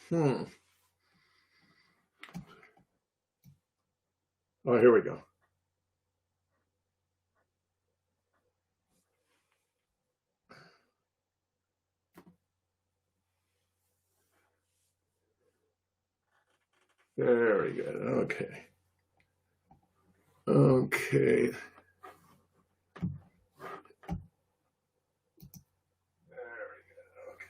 Hmm. Oh, here we go. Very good. Okay. Okay. There we go. Okay.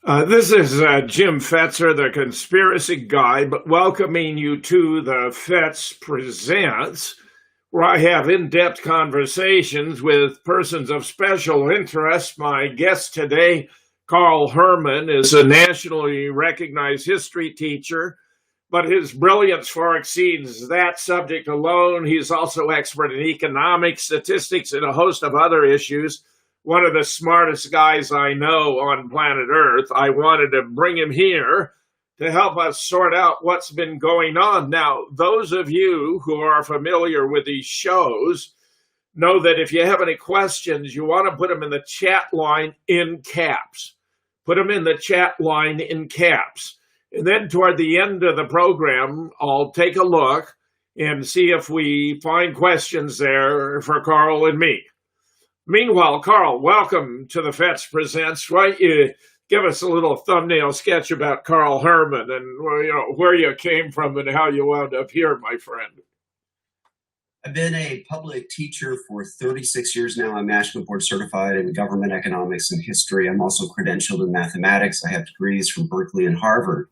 Okay. This is Jim Fetzer, the conspiracy guy, but welcoming you to the Fetz Presents, where I have in depth conversations with persons of special interest. My guest today, Carl Herman, is a nationally recognized history teacher, but his brilliance far exceeds that subject alone. He's also expert in economics, statistics, and a host of other issues. One of the smartest guys I know on planet Earth. I wanted to bring him here to help us sort out what's been going on. Now, those of you who are familiar with these shows know that if you have any questions, you want to put them in the chat line in caps. Put them in the chat line in caps. And then toward the end of the program, I'll take a look and see if we find questions there for Carl and me. Meanwhile, Carl, welcome to the Fetz Presents. Why don't you give us a little thumbnail sketch about Carl Herman and where you came from and how you wound up here, my friend? I've been a public teacher for 36 years now. I'm National Board Certified in Government Economics and History. I'm also credentialed in mathematics. I have degrees from Berkeley and Harvard.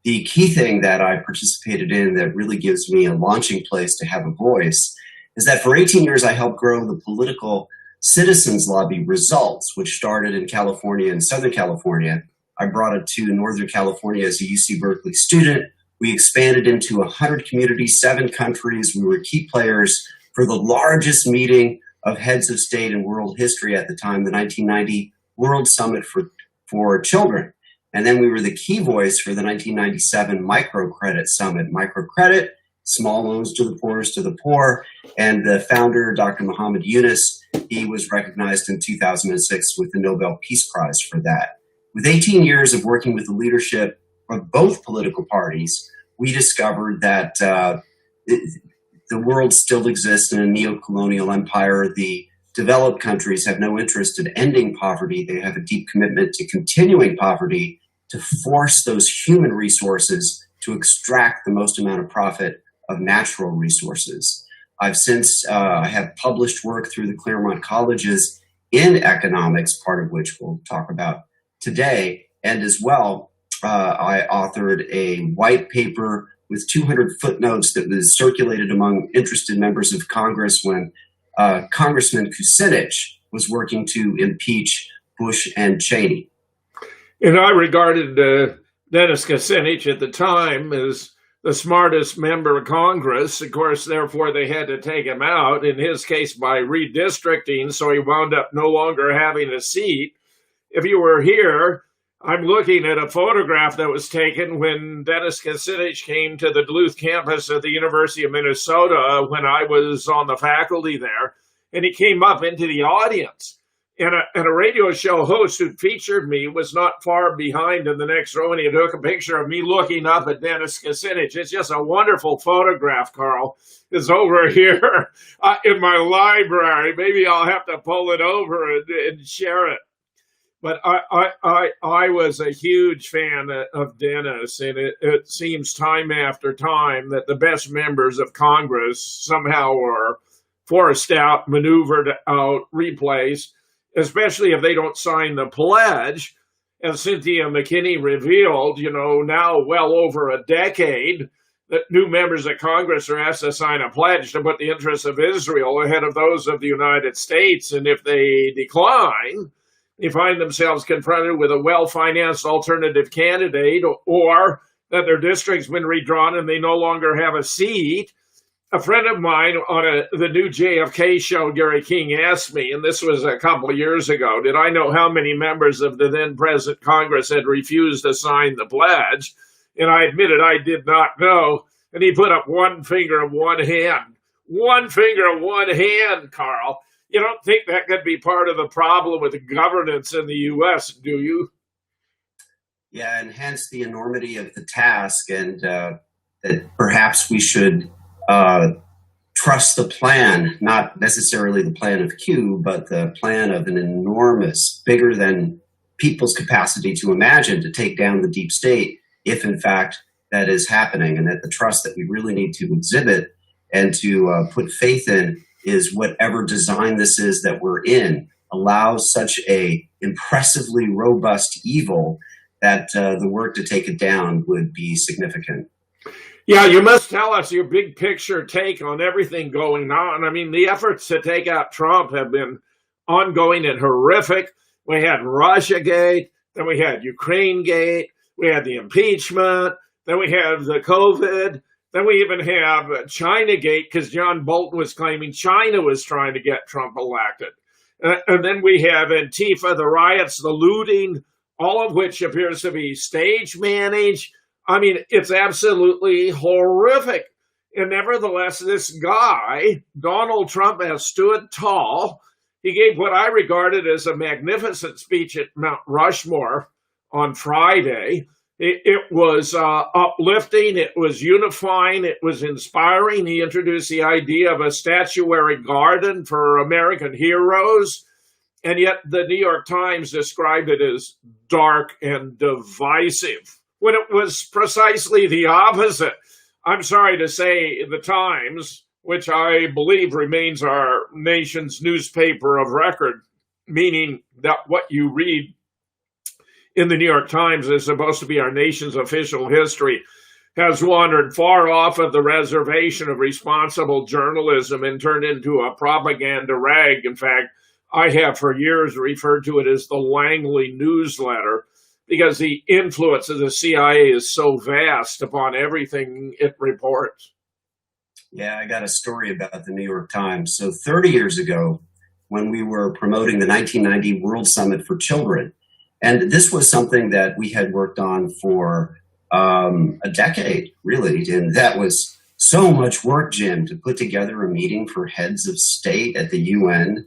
The key thing that I participated in that really gives me a launching place to have a voice is that for 18 years I helped grow the political Citizens Lobby Results, which started in California and Southern California. I brought it to Northern California as a UC Berkeley student. We expanded into 100 communities, 7 countries. We were key players for the largest meeting of heads of state in world history at the time, the 1990 World Summit for Children. And then we were the key voice for the 1997 Microcredit Summit. Microcredit, small loans to the poorest of the poor. And the founder, Dr. Muhammad Yunus, he was recognized in 2006 with the Nobel Peace Prize for that. With 18 years of working with the leadership of both political parties, we discovered that the world still exists in a neo-colonial empire. The developed countries have no interest in ending poverty. They have a deep commitment to continuing poverty, to force those human resources to extract the most amount of profit of natural resources. I've since have published work through the Claremont colleges in economics, part of which we'll talk about today. And as well, I authored a white paper with 200 footnotes that was circulated among interested members of Congress when Congressman Kucinich was working to impeach Bush and Cheney. And I regarded Dennis Kucinich at the time as the smartest member of Congress. Of course, therefore, they had to take him out, in his case, by redistricting, so he wound up no longer having a seat. If you were here, I'm looking at a photograph that was taken when Dennis Kucinich came to the Duluth campus at the University of Minnesota when I was on the faculty there, and he came up into the audience. And a radio show host who featured me was not far behind in the next row, and he took a picture of me looking up at Dennis Kucinich. It's just a wonderful photograph, Carl. It's over here in my library. Maybe I'll have to pull it over and share it. But I was a huge fan of Dennis, and it seems time after time that the best members of Congress somehow are forced out, maneuvered out, replaced, especially if they don't sign the pledge. As Cynthia McKinney revealed, now well over a decade, that new members of Congress are asked to sign a pledge to put the interests of Israel ahead of those of the United States. And if they decline, They find themselves confronted with a well-financed alternative candidate, or that their district's been redrawn and they no longer have a seat. A friend of mine on the new JFK show, Gary King, asked me, and this was a couple of years ago, did I know how many members of the then present Congress had refused to sign the pledge? And I admitted I did not know. And he put up one finger of one hand. One finger of one hand, Carl. You don't think that could be part of the problem with the governance in the U.S., do you? Yeah, and hence the enormity of the task, and that perhaps we should trust the plan, not necessarily the plan of Q, but the plan of an enormous, bigger than people's capacity to imagine, to take down the deep state, if in fact that is happening, and that the trust that we really need to exhibit and to put faith in is whatever design this is that we're in allows such a impressively robust evil that the work to take it down would be significant. Yeah, you must tell us your big picture take on everything going on. I mean, the efforts to take out Trump have been ongoing and horrific. We had Russiagate, then we had Ukrainegate, we had the impeachment, then we have the COVID, then we even have Chinagate, because John Bolton was claiming China was trying to get Trump elected. And then we have Antifa, the riots, the looting, all of which appears to be stage managed. I mean, it's absolutely horrific. And nevertheless, this guy, Donald Trump, has stood tall. He gave what I regarded as a magnificent speech at Mount Rushmore on Friday. It was uplifting, it was unifying, it was inspiring. He introduced the idea of a statuary garden for American heroes. And yet the New York Times described it as dark and divisive, when it was precisely the opposite. I'm sorry to say the Times, which I believe remains our nation's newspaper of record, meaning that what you read in the New York Times is supposed to be our nation's official history, has wandered far off of the reservation of responsible journalism and turned into a propaganda rag. In fact, I have for years referred to it as the Langley newsletter, because the influence of the CIA is so vast upon everything it reports. Yeah, I got a story about the New York Times. So 30 years ago, when we were promoting the 1990 World Summit for Children, and this was something that we had worked on for a decade, really. And that was so much work, Jim, to put together a meeting for heads of state at the UN.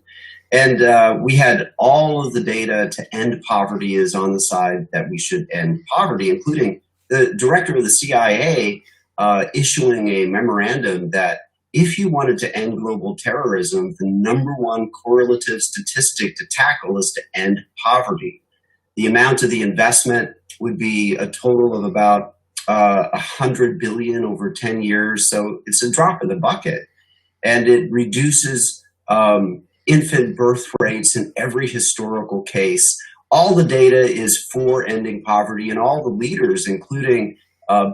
And we had all of the data to end poverty is on the side that we should end poverty, including the director of the CIA issuing a memorandum that if you wanted to end global terrorism, the number one correlative statistic to tackle is to end poverty. The amount of the investment would be a total of about $100 billion over 10 years. So it's a drop in the bucket, and it reduces infant birth rates in every historical case. All the data is for ending poverty, and all the leaders, including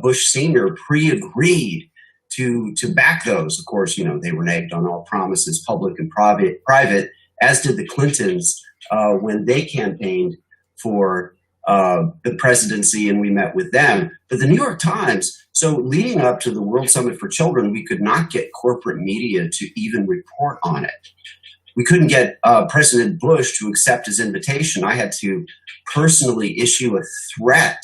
Bush Sr., pre-agreed to back those. Of course, you know, they reneged on all promises, public and private, as did the Clintons when they campaigned for the presidency, and we met with them. But the New York Times, so leading up to the World Summit for Children, we could not get corporate media to even report on it. We couldn't get President Bush to accept his invitation. I had to personally issue a threat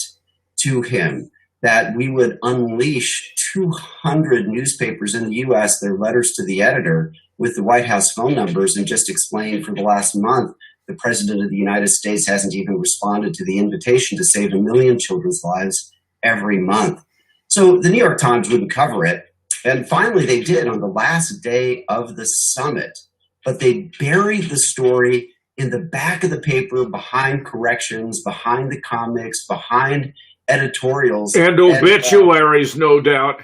to him that we would unleash 200 newspapers in the U.S., their letters to the editor with the White House phone numbers, and just explain for the last month the President of the United States hasn't even responded to the invitation to save 1 million children's lives every month. So the New York Times wouldn't cover it. And finally they did on the last day of the summit. But they buried the story in the back of the paper, behind corrections, behind the comics, behind editorials. And obituaries, no doubt.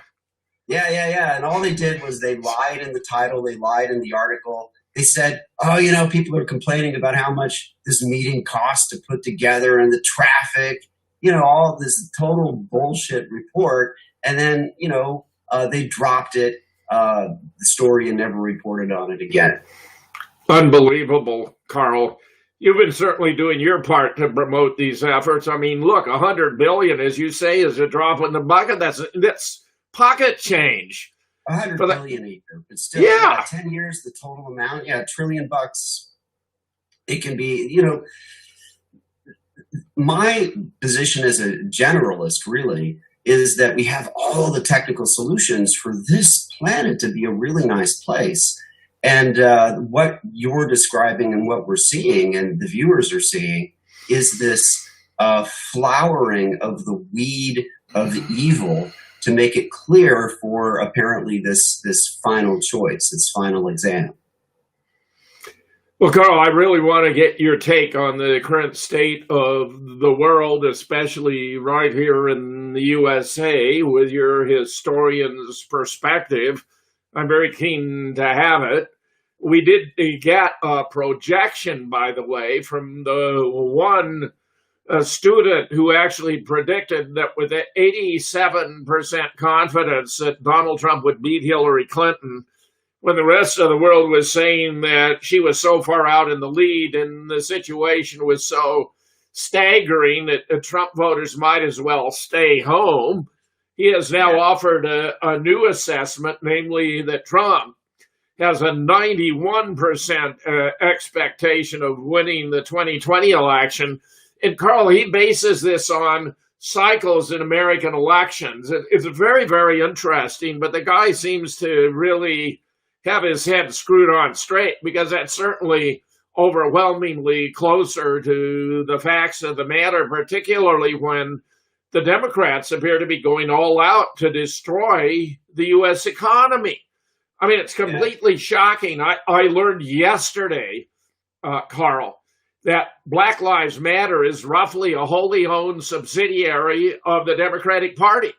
Yeah. And all they did was they lied in the title, they lied in the article. They said, oh, you know, people are complaining about how much this meeting costs to put together and the traffic, you know, all this total bullshit report. And then, you know, they dropped it, the story, and never reported on it again. Unbelievable, Carl. You've been certainly doing your part to promote these efforts. I mean, look, 100 billion, as you say, is a drop in the bucket. That's pocket change. 100 billion a year, but still, yeah, 10 years, the total amount, $1 trillion. It can be, my position as a generalist really is that we have all the technical solutions for this planet to be a really nice place. And what you're describing and what we're seeing and the viewers are seeing is this flowering of the weed of evil to make it clear for apparently this final choice, this final exam. Well, Carl, I really want to get your take on the current state of the world, especially right here in the USA, with your historian's perspective. I'm very keen to have it. We did get a projection, by the way, from the one student who actually predicted that with 87% confidence that Donald Trump would beat Hillary Clinton, when the rest of the world was saying that she was so far out in the lead and the situation was so staggering that Trump voters might as well stay home. He has now offered a new assessment, namely that Trump has a 91% expectation of winning the 2020 election. And Carl, he bases this on cycles in American elections. It's very, very interesting, but the guy seems to really have his head screwed on straight, because that's certainly overwhelmingly closer to the facts of the matter, particularly when the Democrats appear to be going all out to destroy the U.S. economy. I mean, it's completely shocking. I learned yesterday, Carl, that Black Lives Matter is roughly a wholly owned subsidiary of the Democratic Party.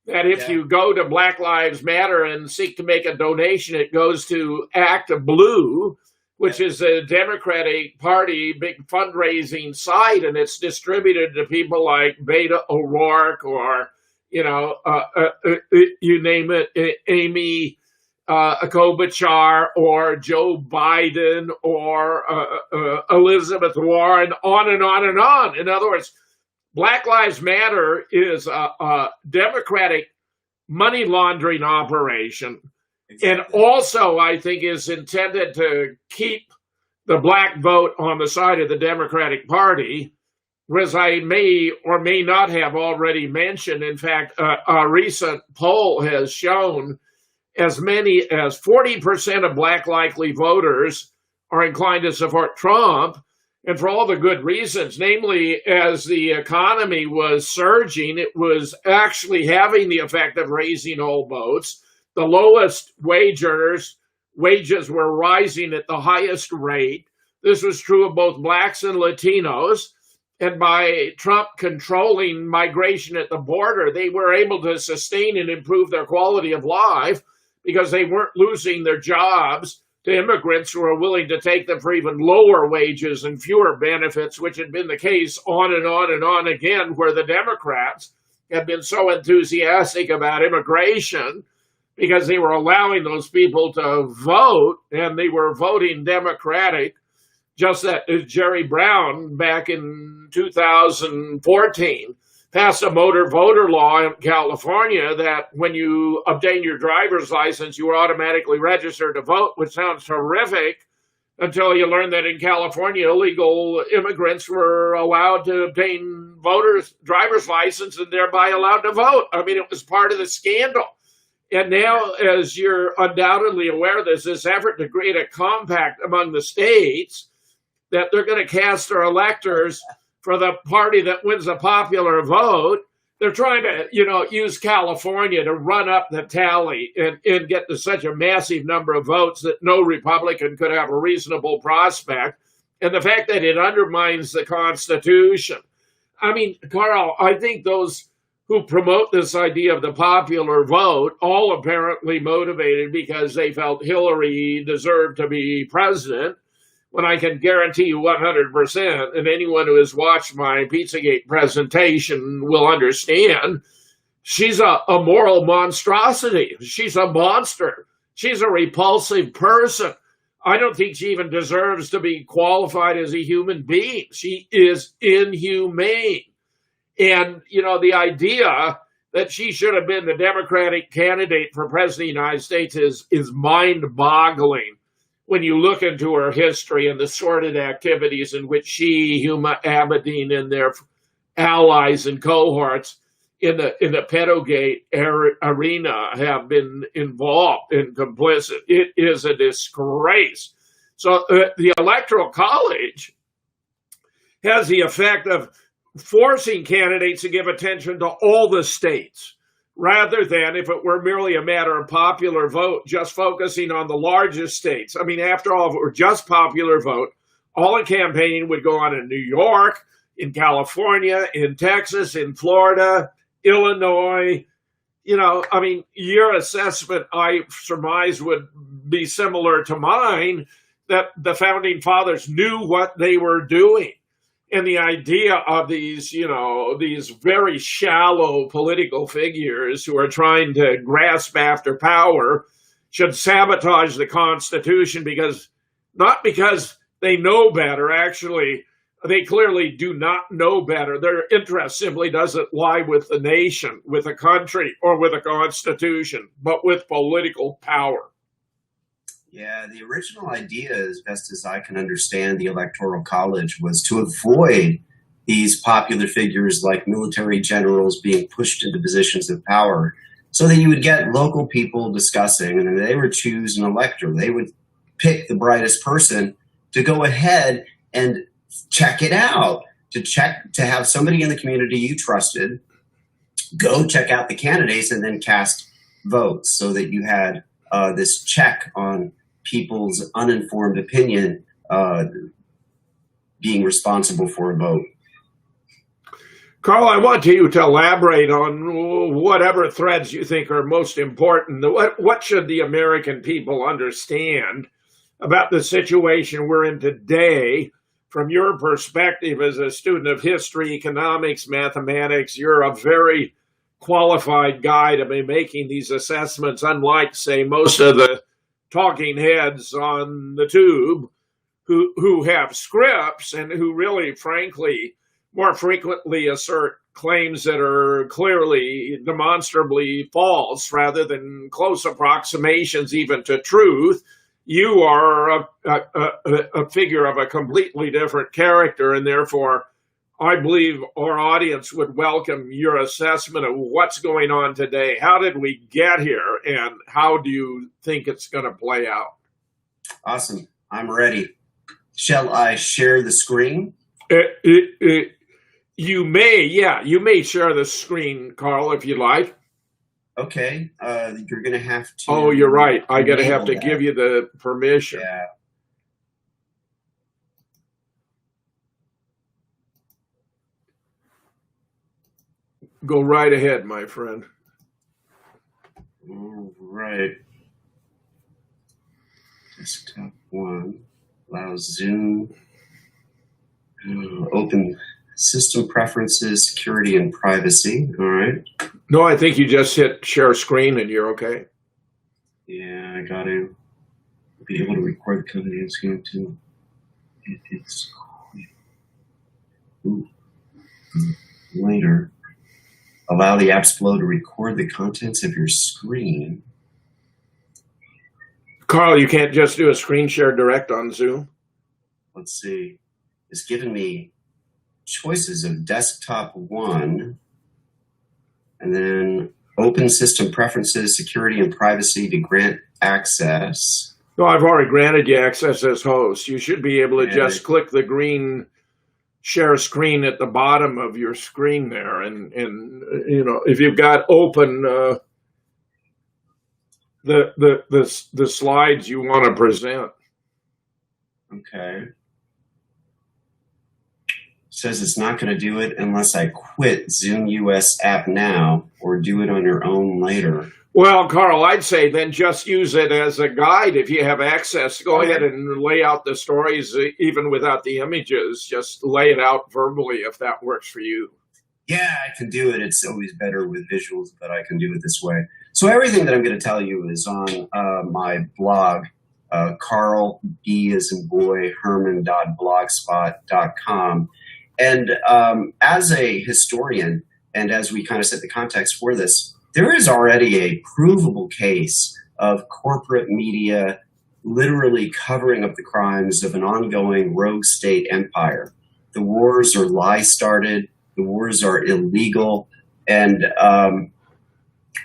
That if you go to Black Lives Matter and seek to make a donation, it goes to Act Blue, which is a Democratic Party big fundraising site, and it's distributed to people like Beto O'Rourke or, you name it, Amy Klobuchar or Joe Biden or Elizabeth Warren, on and on and on. In other words, Black Lives Matter is a Democratic money laundering operation. Exactly. And also, I think, is intended to keep the black vote on the side of the Democratic Party, whereas I may or may not have already mentioned. In fact, a recent poll has shown as many as 40% of black likely voters are inclined to support Trump. And for all the good reasons, namely, as the economy was surging, it was actually having the effect of raising all boats. The lowest wage earners' wages were rising at the highest rate. This was true of both blacks and Latinos. And by Trump controlling migration at the border, they were able to sustain and improve their quality of life because they weren't losing their jobs to immigrants who are willing to take them for even lower wages and fewer benefits, which had been the case on and on and on again, where the Democrats had been so enthusiastic about immigration because they were allowing those people to vote, and they were voting Democratic, just that Jerry Brown back in 2014 passed a motor voter law in California that when you obtain your driver's license, you were automatically registered to vote, which sounds terrific until you learn that in California, illegal immigrants were allowed to obtain driver's license and thereby allowed to vote. I mean, it was part of the scandal. And now, as you're undoubtedly aware, there's this effort to create a compact among the states that they're going to cast their electors for the party that wins the popular vote. They're trying to, use California to run up the tally and get to such a massive number of votes that no Republican could have a reasonable prospect. And the fact that it undermines the Constitution. I mean, Carl, I think those who promote this idea of the popular vote, all apparently motivated because they felt Hillary deserved to be president, when I can guarantee you 100%, and anyone who has watched my Pizzagate presentation will understand, she's a moral monstrosity. She's a monster. She's a repulsive person. I don't think she even deserves to be qualified as a human being. She is inhumane. And, the idea that she should have been the Democratic candidate for president of the United States is mind-boggling when you look into her history and the sordid activities in which she, Huma Abedin, and their allies and cohorts in the pedogate arena have been involved and complicit. It is a disgrace. So the Electoral College has the effect of forcing candidates to give attention to all the states, rather than, if it were merely a matter of popular vote, just focusing on the largest states. I mean, after all, if it were just popular vote, all the campaigning would go on in New York, in California, in Texas, in Florida, Illinois. Your assessment, I surmise, would be similar to mine, that the founding fathers knew what they were doing. And the idea of these very shallow political figures who are trying to grasp after power should sabotage the Constitution not because they know better. Actually, they clearly do not know better. Their interest simply doesn't lie with the nation, with a country, or with a constitution, but with political power. Yeah, the original idea, as best as I can understand the Electoral College, was to avoid these popular figures like military generals being pushed into positions of power, so that you would get local people discussing, and then they would choose an elector. They would pick the brightest person to go ahead and check it out, to have somebody in the community you trusted go check out the candidates and then cast votes, so that you had this check on people's uninformed opinion being responsible for a vote. Carl, I want you to elaborate on whatever threads you think are most important. What should the American people understand about the situation we're in today? From your perspective as a student of history, economics, mathematics, you're a very qualified guy to be making these assessments, unlike, say, most of the talking heads on the tube who have scripts and who really, frankly, more frequently assert claims that are clearly, demonstrably false rather than close approximations even to truth. You are a figure of a completely different character, and therefore I believe our audience would welcome your assessment of what's going on today. How did we get here, and how do you think it's going to play out? Awesome. I'm ready. Shall I share the screen? You may share the screen, Carl, if you like. Okay, you're going to have to... Oh, you're right. I got to have to give you the permission. Yeah. Go right ahead, my friend. All right. Desktop 1 allows Zoom. Open system preferences, security, and privacy. All right. No, I think you just hit share screen and you're okay. Yeah, I got to be able to record the company. It's going to. It's later. Allow the apps flow to record the contents of your screen. Carl, you can't just do a screen share direct on Zoom? Let's see. It's given me choices of desktop 1, and then open system preferences, security, and privacy to grant access. No, I've already granted you access as host. You should be able to just click the green share screen at the bottom of your screen there, and if you've got open the slides you want to present. Okay. Says it's not going to do it unless I quit Zoom US app now or do it on your own later. Well, Carl, I'd say then just use it as a guide. If you have access, go ahead and lay out the stories even without the images. Just lay it out verbally if that works for you. Yeah, I can do it. It's always better with visuals, but I can do it this way. So everything that I'm going to tell you is on my blog, Carl, B as in boy, Herman.blogspot.com. And as a historian, and as we kind of set the context for this, there is already a provable case of corporate media literally covering up the crimes of an ongoing rogue state empire. The wars are lie-started, the wars are illegal, and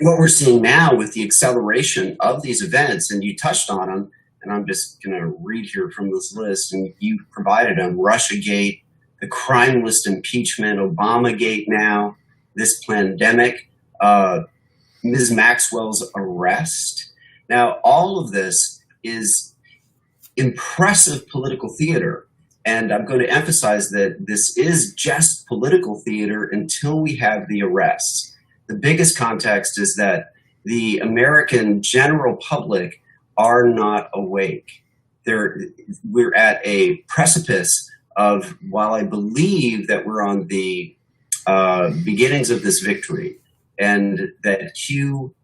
what we're seeing now with the acceleration of these events, and you touched on them, and I'm just going to read here from this list, and you provided them: Russiagate, the crime list impeachment, Obamagate now, this pandemic, Ms. Maxwell's arrest. Now, all of this is impressive political theater, and I'm going to emphasize that this is just political theater until we have the arrests. The biggest context is that the American general public are not awake. We're at a precipice of, while I believe that we're on the beginnings of this victory, and that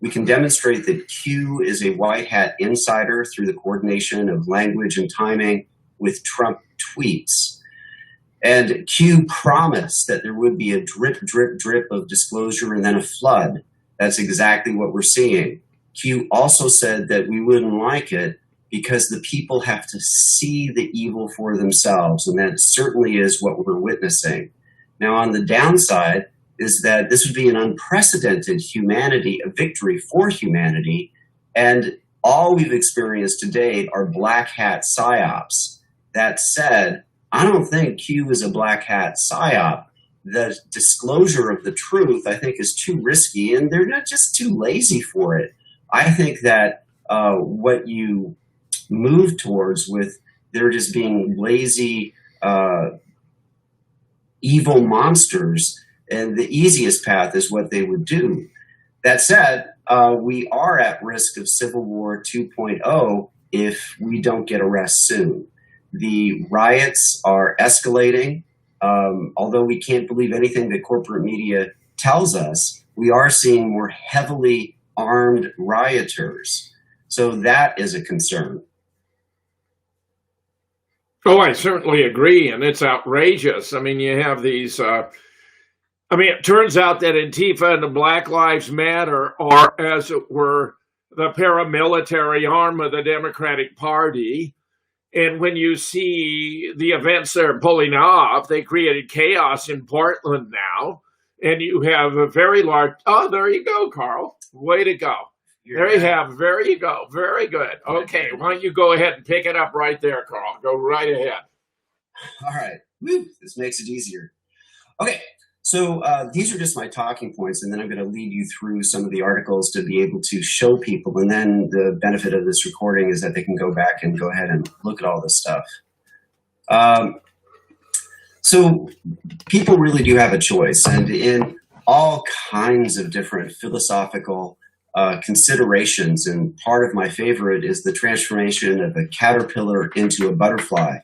we can demonstrate that Q is a white hat insider through the coordination of language and timing with Trump tweets. And Q promised that there would be a drip, drip, drip of disclosure and then a flood. That's exactly what we're seeing. Q also said that we wouldn't like it because the people have to see the evil for themselves. And that certainly is what we're witnessing. Now, on the downside is that this would be an unprecedented a victory for humanity. And all we've experienced to date are black hat psyops. That said, I don't think Q is a black hat psyop. The disclosure of the truth, I think, is too risky, and they're not just too lazy for it. I think that what you move towards with they're just being lazy, evil monsters, and the easiest path is what they would do. That said, we are at risk of Civil War 2.0 if we don't get arrests soon. The riots are escalating. Although we can't believe anything that corporate media tells us, we are seeing more heavily armed rioters. So that is a concern. Oh, I certainly agree. And it's outrageous. I mean, you have these, it turns out that Antifa and the Black Lives Matter are, as it were, the paramilitary arm of the Democratic Party. And when you see the events they're pulling off, they created chaos in Portland now. And you have a very large, there you go, Carl. Way to go. There you go. Very good. Okay, why don't you go ahead and pick it up right there, Carl. Go right ahead. All right. Woo, this makes it easier. Okay, so these are just my talking points, and then I'm going to lead you through some of the articles to be able to show people. And then the benefit of this recording is that they can go back and go ahead and look at all this stuff. So people really do have a choice, and in all kinds of different philosophical considerations. And part of my favorite is the transformation of a caterpillar into a butterfly.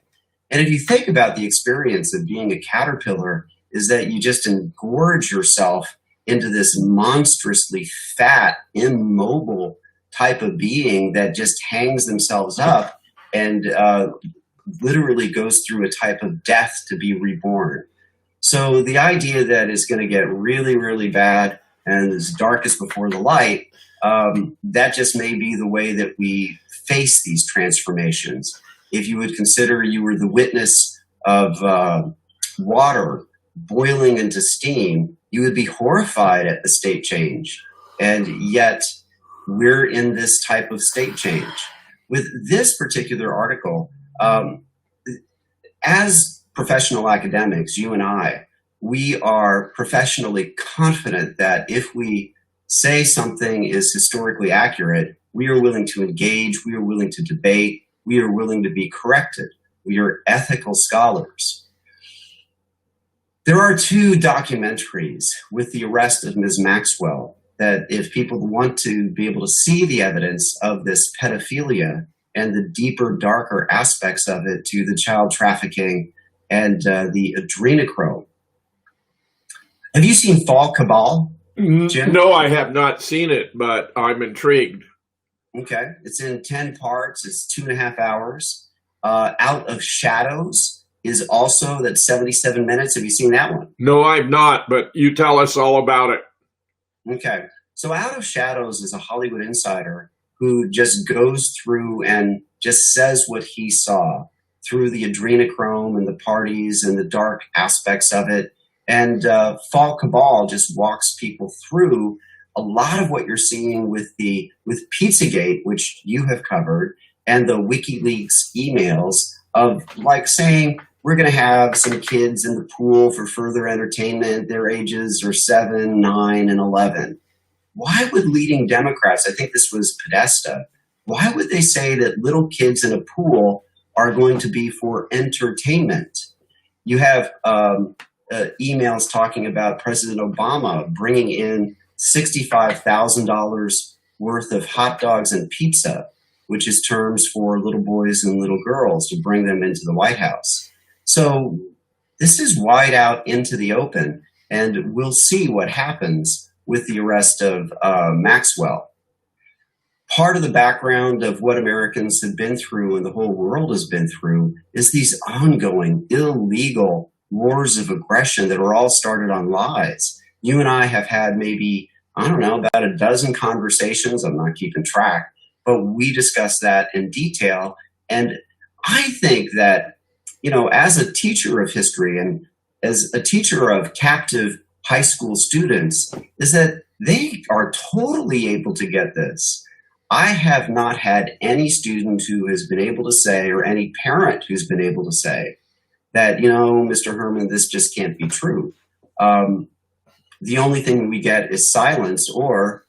And if you think about the experience of being a caterpillar, is that you just engorge yourself into this monstrously fat, immobile type of being that just hangs themselves up and literally goes through a type of death to be reborn. So the idea that it's going to get really, really bad and is darkest before the light, that just may be the way that we face these transformations. If you would consider you were the witness of water boiling into steam, you would be horrified at the state change. And yet we're in this type of state change. With this particular article, as professional academics, you and I, we are professionally confident that if we say something is historically accurate, we are willing to engage, we are willing to debate, we are willing to be corrected. We are ethical scholars. There are two documentaries with the arrest of Ms. Maxwell that if people want to be able to see the evidence of this pedophilia and the deeper, darker aspects of it to the child trafficking and the adrenochrome. Have you seen Fall Cabal, Jim? No, I have not seen it, but I'm intrigued. Okay. It's in 10 parts. It's 2.5 hours. Out of Shadows is also that's 77 minutes. Have you seen that one? No, I've not, but you tell us all about it. Okay. So Out of Shadows is a Hollywood insider who just goes through and just says what he saw through the adrenochrome and the parties and the dark aspects of it. And Fall Cabal just walks people through a lot of what you're seeing with Pizzagate, which you have covered, and the WikiLeaks emails of like saying we're going to have some kids in the pool for further entertainment. Their ages are 7, 9, and 11. Why would leading Democrats, I think this was Podesta, why would they say that little kids in a pool are going to be for entertainment? You have emails talking about President Obama bringing in $65,000 worth of hot dogs and pizza, which is terms for little boys and little girls to bring them into the White House. So this is wide out into the open, and we'll see what happens with the arrest of Maxwell. Part of the background of what Americans have been through and the whole world has been through is these ongoing illegal wars of aggression that are all started on lies. You and I have had maybe, I don't know, about a dozen conversations. I'm not keeping track, but we discuss that in detail. And I think that, you know, as a teacher of history and as a teacher of captive high school students, is that they are totally able to get this. I have not had any student who has been able to say, or any parent who's been able to say that, you know, Mr. Herman, this just can't be true. The only thing we get is silence, or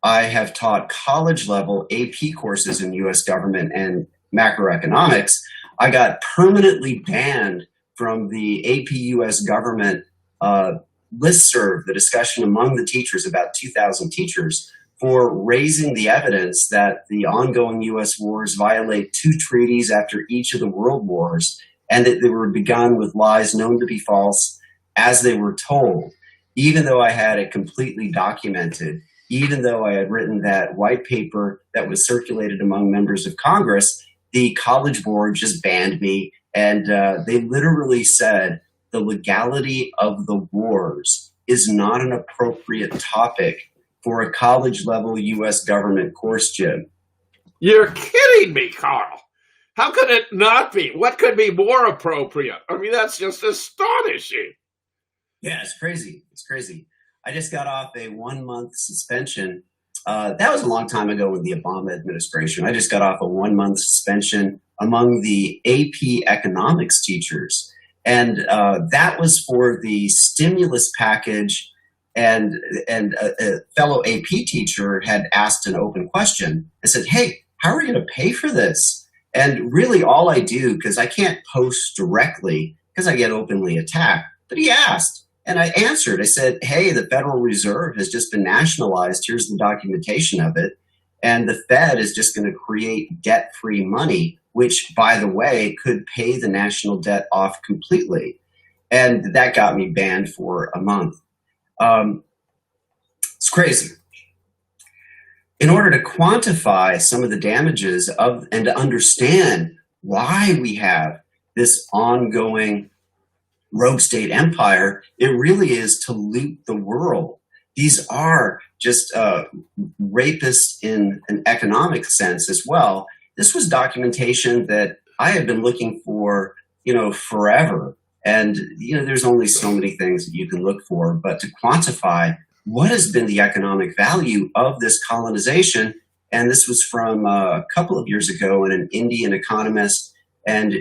I have taught college level AP courses in US government and macroeconomics. I got permanently banned from the AP US government listserv, the discussion among the teachers, about 2,000 teachers, for raising the evidence that the ongoing US wars violate 2 treaties after each of the world wars, and that they were begun with lies known to be false as they were told. Even though I had it completely documented, even though I had written that white paper that was circulated among members of Congress, the College Board just banned me, and they literally said the legality of the wars is not an appropriate topic for a college-level U.S. government course, Jim. You're kidding me, Carl. How could it not be? What could be more appropriate? I mean, that's just astonishing. Yeah, it's crazy. It's crazy. I just got off a 1-month suspension. That was a long time ago in the Obama administration. I just got off a 1-month suspension among the AP economics teachers. And that was for the stimulus package. And a fellow AP teacher had asked an open question. I said, hey, how are we going to pay for this? And really all I do, because I can't post directly because I get openly attacked, but he asked. And I answered. I said, hey, the Federal Reserve has just been nationalized. Here's the documentation of it. And the Fed is just going to create debt-free money, which, by the way, could pay the national debt off completely. And that got me banned for a month. It's crazy. In order to quantify some of the damages of and to understand why we have this ongoing rogue state empire, it really is to loot the world. These are just rapists in an economic sense as well. This was documentation that I had been looking for, you know, forever. And, you know, there's only so many things that you can look for, but to quantify what has been the economic value of this colonization. And this was from a couple of years ago in an Indian economist. And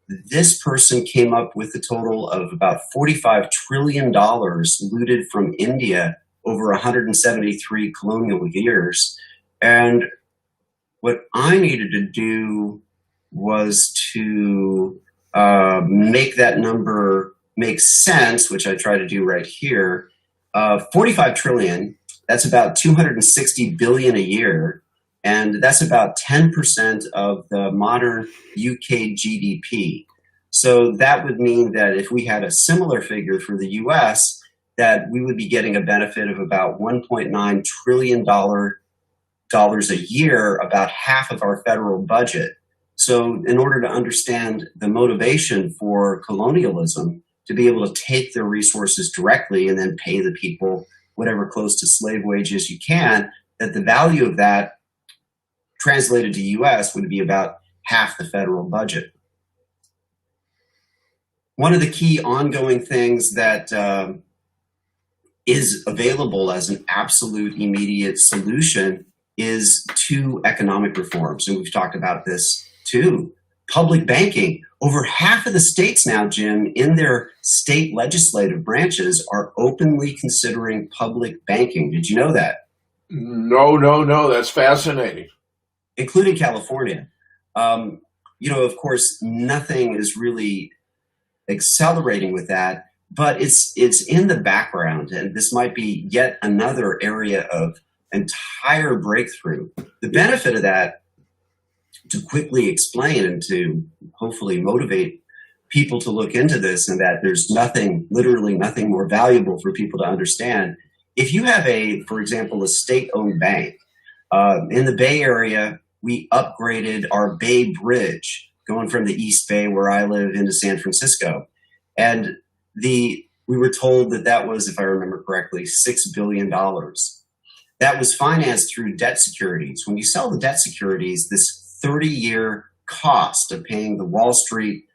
this person came up with a total of about $45 trillion looted from India over 173 colonial years. And what I needed to do was to make that number make sense, which I try to do right here. 45 trillion, that's about 260 billion a year. And that's about 10% of the modern UK GDP. So that would mean that if we had a similar figure for the US, that we would be getting a benefit of about $1.9 trillion dollars a year, about half of our federal budget. So in order to understand the motivation for colonialism, to be able to take their resources directly and then pay the people whatever close to slave wages you can, that the value of that translated to US would be about half the federal budget. One of the key ongoing things that is available as an absolute immediate solution is two economic reforms. And we've talked about this too. Public banking. Over half of the states now, Jim, in their state legislative branches are openly considering public banking. Did you know that? No. That's fascinating. Including California. Of course, nothing is really accelerating with that, but it's in the background, and this might be yet another area of entire breakthrough. The benefit of that, to quickly explain and to hopefully motivate people to look into this, and that there's literally nothing more valuable for people to understand. If you have for example, a state-owned bank, in the Bay Area, we upgraded our Bay Bridge going from the East Bay, where I live, into San Francisco. And we were told that was, if I remember correctly, $6 billion. That was financed through debt securities. When you sell the debt securities, this 30-year cost of paying the Wall Street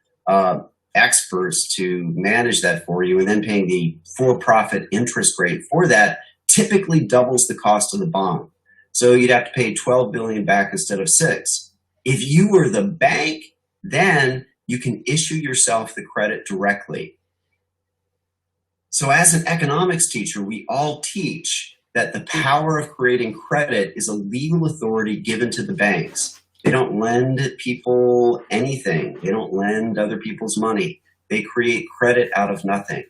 experts to manage that for you and then paying the for-profit interest rate for that typically doubles the cost of the bond. So you'd have to pay $12 billion back instead of $6 billion. If you were the bank, then you can issue yourself the credit directly. So as an economics teacher, we all teach that the power of creating credit is a legal authority given to the banks. They don't lend people anything. They don't lend other people's money. They create credit out of nothing.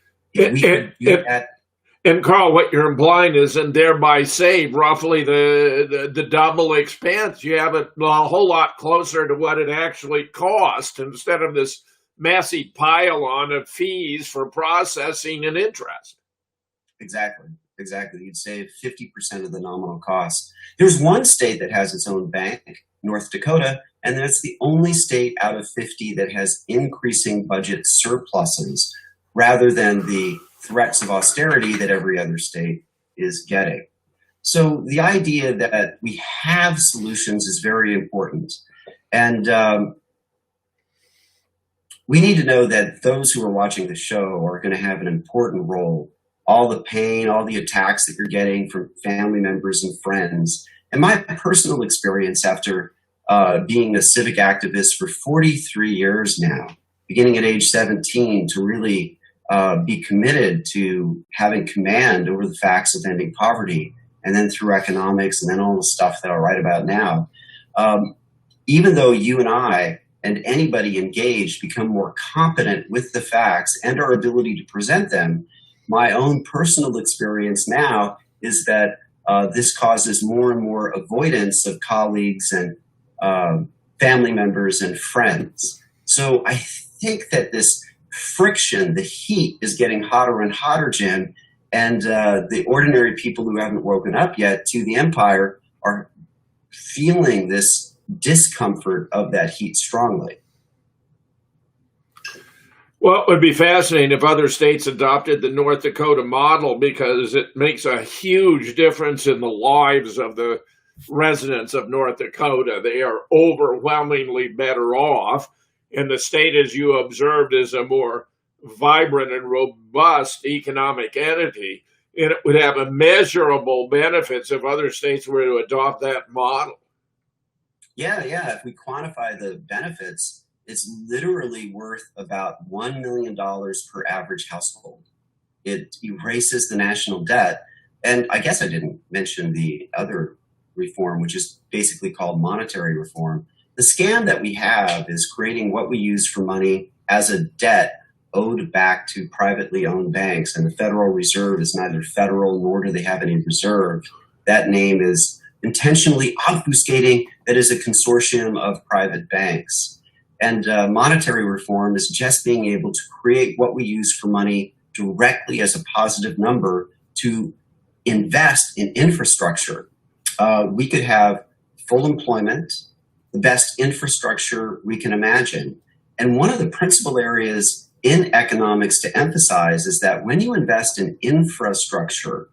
And Carl, what you're implying is, and thereby save roughly the double expense. You have it a whole lot closer to what it actually cost instead of this massive pile on of fees for processing and interest. Exactly. You'd save 50% of the nominal cost. There's one state that has its own bank, North Dakota, and that's the only state out of 50 that has increasing budget surpluses rather than the threats of austerity that every other state is getting. So the idea that we have solutions is very important. And we need to know that those who are watching the show are going to have an important role. All the pain, all the attacks that you're getting from family members and friends. And my personal experience after being a civic activist for 43 years now, beginning at age 17, to really be committed to having command over the facts of ending poverty, and then through economics, and then all the stuff that I'll write about now. Even though you and I and anybody engaged become more competent with the facts and our ability to present them, my own personal experience now is that this causes more and more avoidance of colleagues and family members and friends. So I think that this friction, the heat, is getting hotter and hotter, Jim, and the ordinary people who haven't woken up yet to the empire are feeling this discomfort of that heat strongly. Well, it would be fascinating if other states adopted the North Dakota model, because it makes a huge difference in the lives of the residents of North Dakota. They are overwhelmingly better off. And the state, as you observed, is a more vibrant and robust economic entity. And it would have immeasurable benefits if other states were to adopt that model. Yeah. If we quantify the benefits, it's literally worth about $1 million per average household. It erases the national debt. And I guess I didn't mention the other reform, which is basically called monetary reform. The scam that we have is creating what we use for money as a debt owed back to privately owned banks. And the Federal Reserve is neither federal nor do they have any reserve. That name is intentionally obfuscating that is a consortium of private banks. And monetary reform is just being able to create what we use for money directly as a positive number to invest in infrastructure. we could have full employment, the best infrastructure we can imagine. And one of the principal areas in economics to emphasize is that when you invest in infrastructure,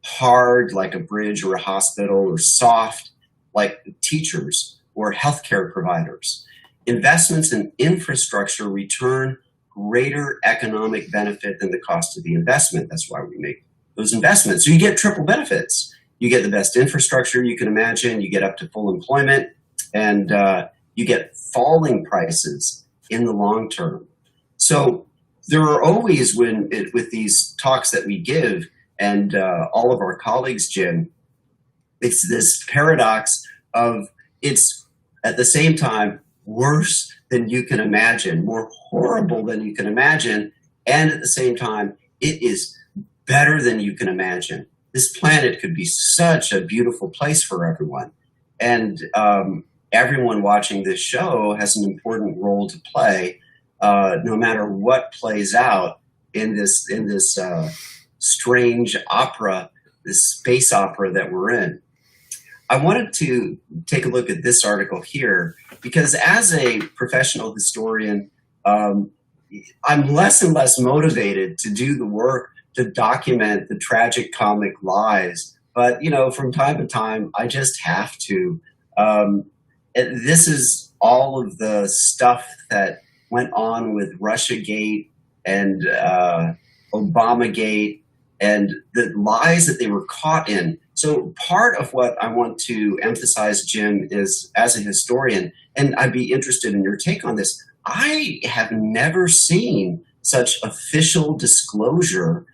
hard like a bridge or a hospital, or soft like teachers or healthcare providers, investments in infrastructure return greater economic benefit than the cost of the investment. That's why we make those investments. So you get triple benefits. You get the best infrastructure you can imagine, you get up to full employment, and you get falling prices in the long term. So there are always, with these talks that we give, and all of our colleagues, Jim, it's this paradox of it's at the same time worse than you can imagine, more horrible than you can imagine, and at the same time, it is better than you can imagine. This planet could be such a beautiful place for everyone. And everyone watching this show has an important role to play, no matter what plays out in this strange opera, this space opera that we're in. I wanted to take a look at this article here because as a professional historian, I'm less and less motivated to do the work to document the tragic comic lies. But, from time to time, I just have to. This is all of the stuff that went on with Russiagate and Obamagate and the lies that they were caught in. So part of what I want to emphasize, Jim, is as a historian, and I'd be interested in your take on this, I have never seen such official disclosure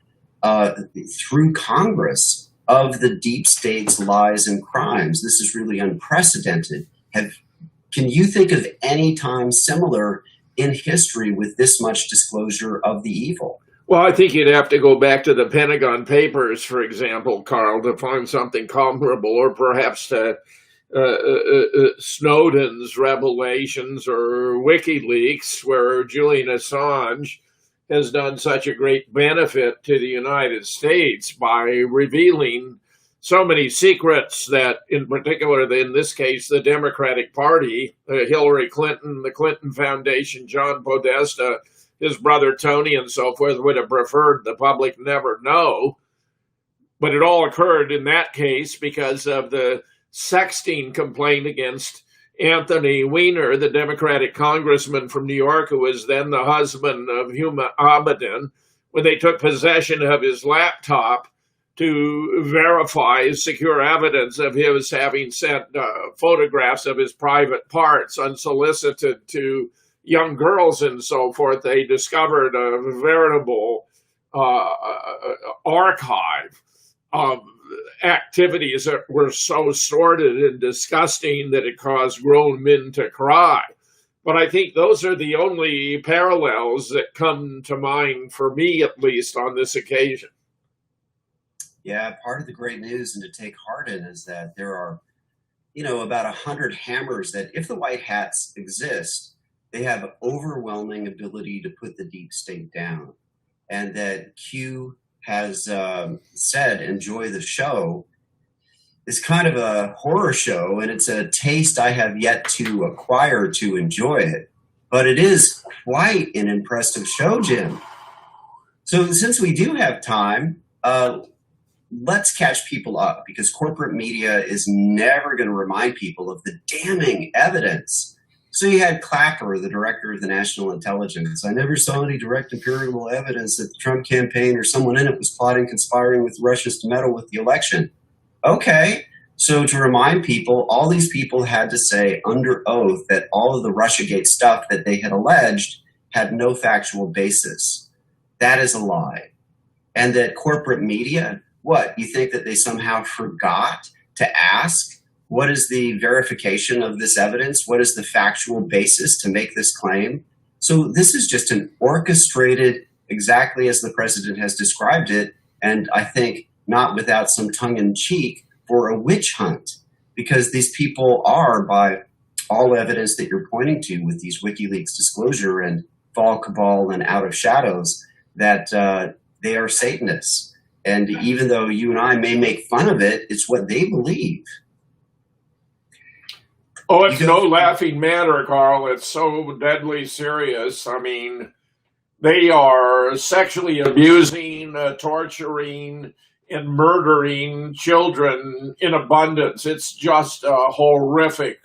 through Congress of the deep state's lies and crimes. This is really unprecedented. Can you think of any time similar in history with this much disclosure of the evil? Well, I think you'd have to go back to the Pentagon Papers, for example, Carl, to find something comparable, or perhaps to Snowden's revelations or WikiLeaks, where Julian Assange has done such a great benefit to the United States by revealing so many secrets that, in particular, in this case, the Democratic Party, Hillary Clinton, the Clinton Foundation, John Podesta, his brother Tony, and so forth, would have preferred the public never know. But it all occurred in that case because of the sexting complaint against Anthony Weiner, the Democratic congressman from New York, who was then the husband of Huma Abedin, when they took possession of his laptop to verify secure evidence of his having sent photographs of his private parts unsolicited to young girls and so forth. They discovered a veritable archive of activities that were so sordid and disgusting that it caused grown men to cry. But I think those are the only parallels that come to mind, for me at least, on this occasion. Yeah, part of the great news and to take heart in is that there are, about 100 hammers that, if the white hats exist, they have overwhelming ability to put the deep state down. And that Q has said, enjoy the show, is kind of a horror show, and it's a taste I have yet to acquire to enjoy it. But it is quite an impressive show, Jim. So since we do have time, let's catch people up, because corporate media is never going to remind people of the damning evidence. So you had Clapper, the director of the National Intelligence. I never saw any direct empirical evidence that the Trump campaign or someone in it was plotting, conspiring with Russians to meddle with the election. Okay, so to remind people, all these people had to say under oath that all of the Russiagate stuff that they had alleged had no factual basis. That is a lie. And that corporate media, what, you think that they somehow forgot to ask, what is the verification of this evidence? What is the factual basis to make this claim? So this is just an orchestrated, exactly as the president has described it, and I think not without some tongue-in-cheek, for a witch hunt, because these people are, by all evidence that you're pointing to with these WikiLeaks disclosure and Fall Cabal and Out of Shadows, that they are Satanists. And even though you and I may make fun of it, it's what they believe. Oh, it's no laughing matter, Carl. It's so deadly serious. I mean, they are sexually abusing, torturing, and murdering children in abundance. It's just horrific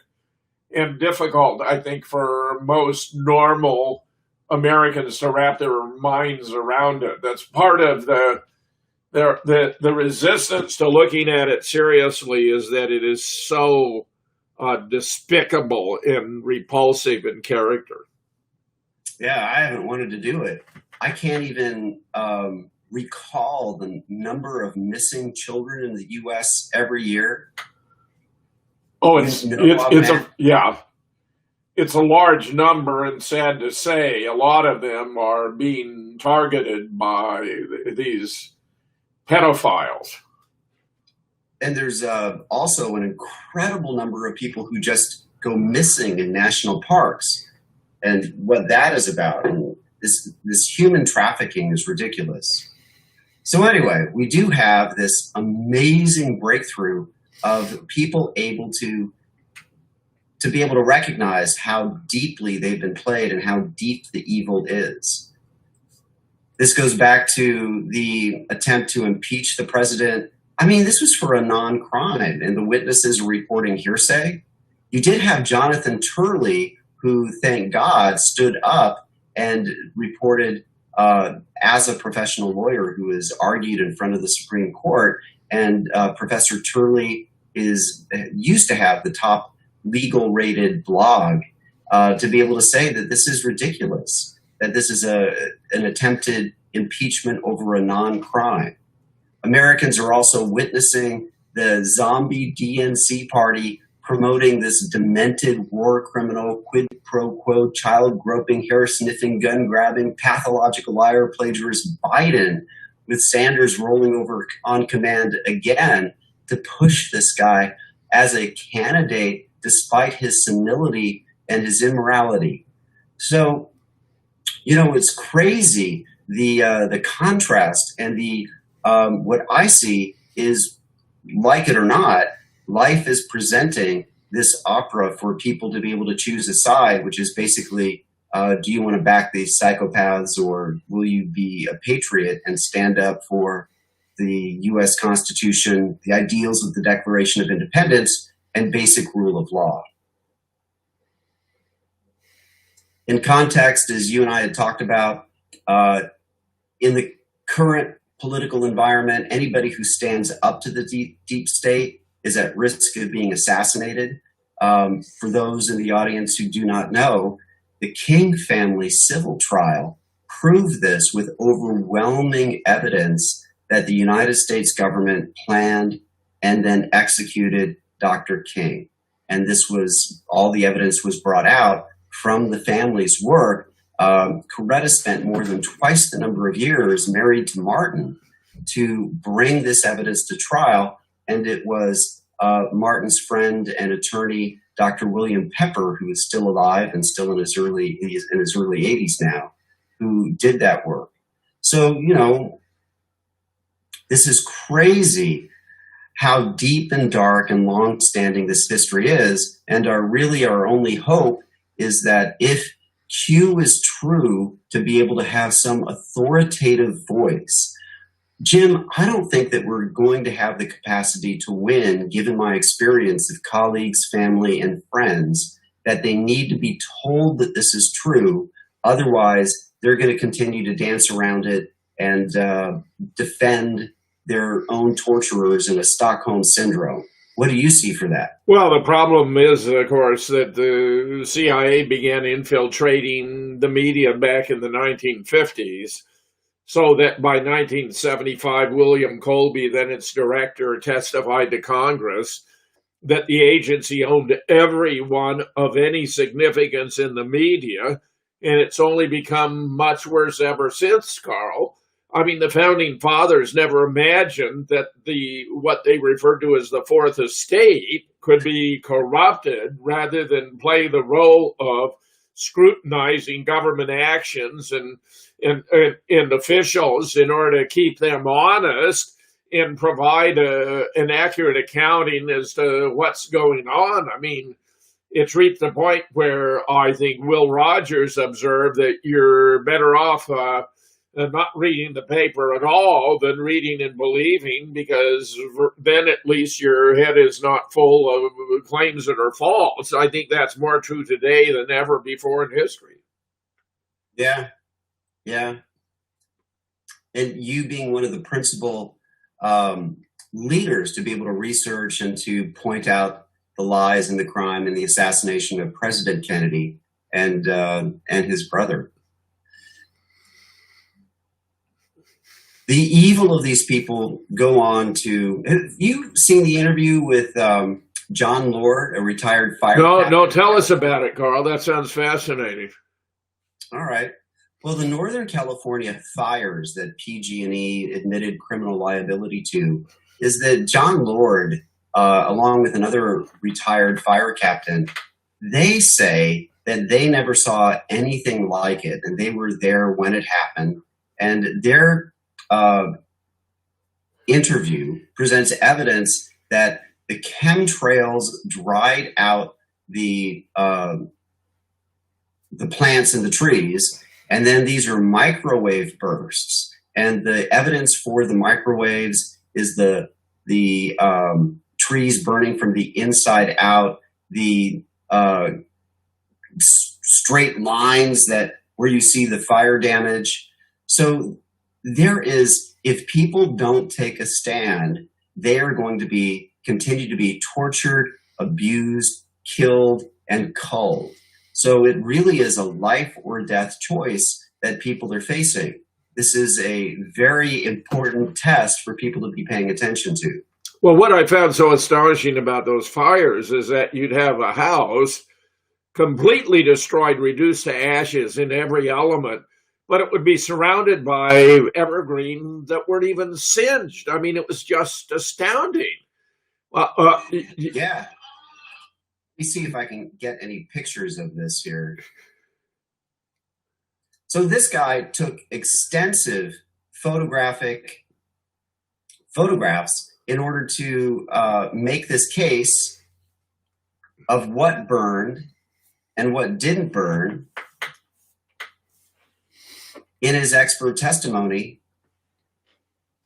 and difficult, I think, for most normal Americans to wrap their minds around it. That's part of the resistance to looking at it seriously, is that it is so despicable and repulsive in character. Yeah, I haven't wanted to do it. I can't even recall the number of missing children in the U.S. every year. Oh, it's a large number, and sad to say, a lot of them are being targeted by these pedophiles. And there's also an incredible number of people who just go missing in national parks, and what that is about. And this human trafficking is ridiculous. So anyway, we do have this amazing breakthrough of people able to be able to recognize how deeply they've been played and how deep the evil is. This goes back to the attempt to impeach the president. I mean, this was for a non-crime, and the witnesses were reporting hearsay. You did have Jonathan Turley, who, thank God, stood up and reported as a professional lawyer who has argued in front of the Supreme Court. And Professor Turley used to have the top legal rated blog to be able to say that this is ridiculous, that this is an attempted impeachment over a non-crime. Americans are also witnessing the zombie DNC party promoting this demented war criminal, quid pro quo, child groping, hair sniffing, gun grabbing, pathological liar, plagiarist Biden, with Sanders rolling over on command again to push this guy as a candidate despite his senility and his immorality. So, it's crazy, the contrast, and what I see is, like it or not, life is presenting this opera for people to be able to choose a side, which is basically, do you want to back these psychopaths, or will you be a patriot and stand up for the U.S. Constitution, the ideals of the Declaration of Independence, and basic rule of law? In context, as you and I had talked about, in the current political environment, anybody who stands up to the deep state is at risk of being assassinated. For those in the audience who do not know, the King family civil trial proved this with overwhelming evidence that the United States government planned and then executed Dr. King. And all the evidence was brought out from the family's work. Coretta spent more than twice the number of years married to Martin to bring this evidence to trial. And it was Martin's friend and attorney, Dr. William Pepper, who is still alive and still in his early 80s now, who did that work. So, this is crazy how deep and dark and long-standing this history is. And our only hope is that if Q is true, to be able to have some authoritative voice. Jim, I don't think that we're going to have the capacity to win, given my experience of colleagues, family, and friends, that they need to be told that this is true. Otherwise, they're going to continue to dance around it and defend their own torturers in a Stockholm syndrome. What do you see for that? Well, the problem is, of course, that the CIA began infiltrating the media back in the 1950s, so that by 1975, William Colby, then its director, testified to Congress that the agency owned everyone of any significance in the media, and it's only become much worse ever since, Carl. I mean, the founding fathers never imagined that what they referred to as the Fourth Estate could be corrupted rather than play the role of scrutinizing government actions and officials in order to keep them honest and provide an accurate accounting as to what's going on. I mean, it's reached the point where I think Will Rogers observed that you're better off not reading the paper at all than reading and believing, because then at least your head is not full of claims that are false. I think that's more true today than ever before in history. Yeah, yeah. And you being one of the principal leaders to be able to research and to point out the lies and the crime and the assassination of President Kennedy and his brother. The evil of these people go on to. Have you seen the interview with John Lord, a retired fire captain? No, tell us about it, Carl. That sounds fascinating. All right. Well, the Northern California fires that PG&E admitted criminal liability to is that John Lord, along with another retired fire captain, they say that they never saw anything like it, and they were there when it happened. And their interview presents evidence that the chemtrails dried out the plants and the trees, and then these are microwave bursts. And the evidence for the microwaves is the trees burning from the inside out, the straight lines that where you see the fire damage. So there is, if people don't take a stand, they are going to continue to be tortured, abused, killed, and culled. So it really is a life or death choice that people are facing. This is a very important test for people to be paying attention to. Well, what I found so astonishing about those fires is that you'd have a house completely destroyed, reduced to ashes in every element, but it would be surrounded by evergreen that weren't even singed. I mean, it was just astounding. Yeah. Let me see if I can get any pictures of this here. So this guy took extensive photographs in order to make this case of what burned and what didn't burn in his expert testimony.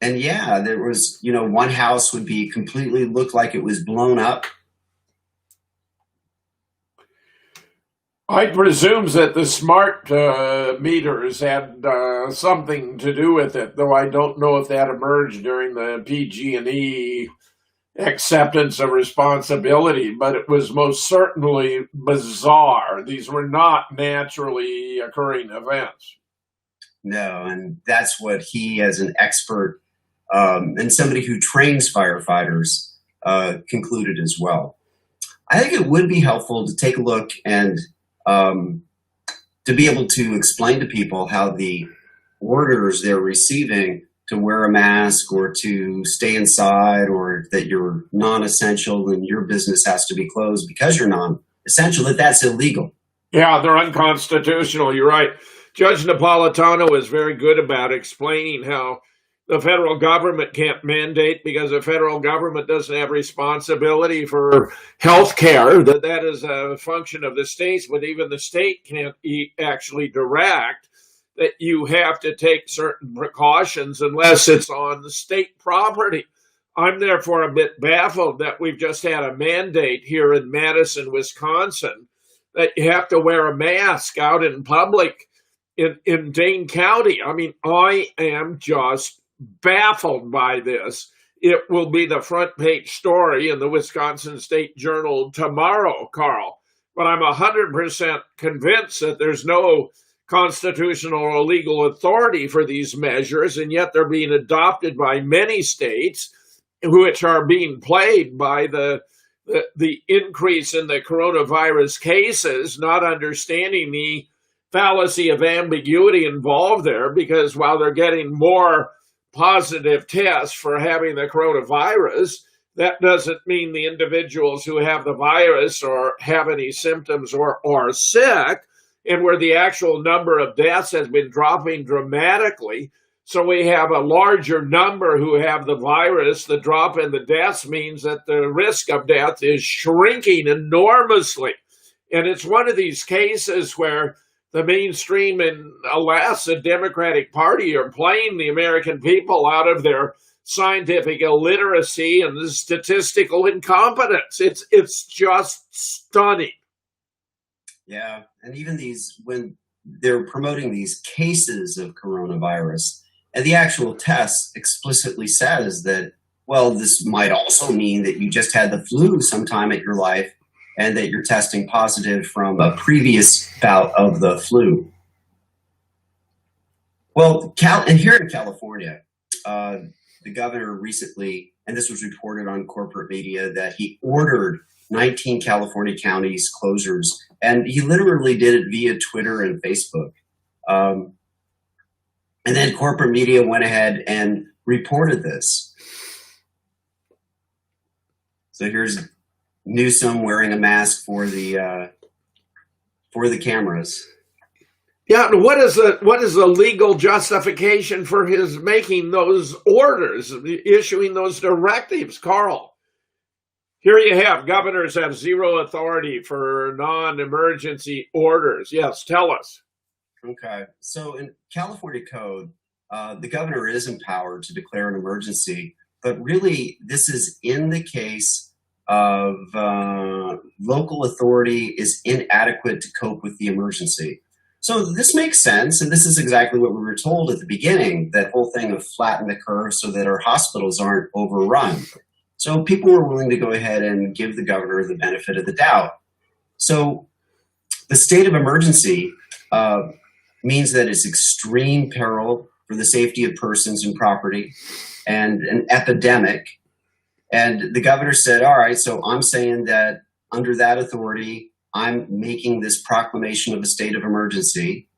And yeah, there was, one house would be completely looked like it was blown up. I presume that the smart meters had something to do with it, though I don't know if that emerged during the PG&E acceptance of responsibility, but it was most certainly bizarre. These were not naturally occurring events. No, and that's what he, as an expert and somebody who trains firefighters, concluded as well. I think it would be helpful to take a look and to be able to explain to people how the orders they're receiving to wear a mask or to stay inside, or that you're non-essential and your business has to be closed because you're non-essential, that's illegal. Yeah, they're unconstitutional. You're right. Judge Napolitano was very good about explaining how the federal government can't mandate because the federal government doesn't have responsibility for health care, that is a function of the states, but even the state can't actually direct that you have to take certain precautions unless it's on the state property. I'm therefore a bit baffled that we've just had a mandate here in Madison, Wisconsin, that you have to wear a mask out in public in Dane County. I mean, I am just baffled by this. It will be the front page story in the Wisconsin State Journal tomorrow, Carl. But I'm 100% convinced that there's no constitutional or legal authority for these measures, and yet they're being adopted by many states, which are being plagued by the increase in the coronavirus cases, not understanding the fallacy of ambiguity involved there, because while they're getting more positive tests for having the coronavirus, that doesn't mean the individuals who have the virus or have any symptoms or are sick, and where the actual number of deaths has been dropping dramatically. So we have a larger number who have the virus. The drop in the deaths means that the risk of death is shrinking enormously. And it's one of these cases where the mainstream and, alas, the Democratic Party are playing the American people out of their scientific illiteracy and the statistical incompetence. It's just stunning. Yeah, and even when they're promoting these cases of coronavirus, and the actual test explicitly says that, well, this might also mean that you just had the flu sometime in your life and that you're testing positive from a previous bout of the flu. Well, and here in California, the governor recently, and this was reported on corporate media, that he ordered 19 California counties closures, and he literally did it via Twitter and Facebook. And then corporate media went ahead and reported this. So here's Newsom wearing a mask for the cameras. Yeah, and what is the legal justification for his making those orders, issuing those directives, Carl? Here you have governors have zero authority for non-emergency orders. Yes, tell us. Okay, so in California code, the governor is empowered to declare an emergency, but really this is in the case of local authority is inadequate to cope with the emergency. So this makes sense, and this is exactly what we were told at the beginning, that whole thing of flatten the curve so that our hospitals aren't overrun. So people were willing to go ahead and give the governor the benefit of the doubt. So the state of emergency means that it's extreme peril for the safety of persons and property and an epidemic. And the governor said, all right, so I'm saying that under that authority, I'm making this proclamation of a state of emergency.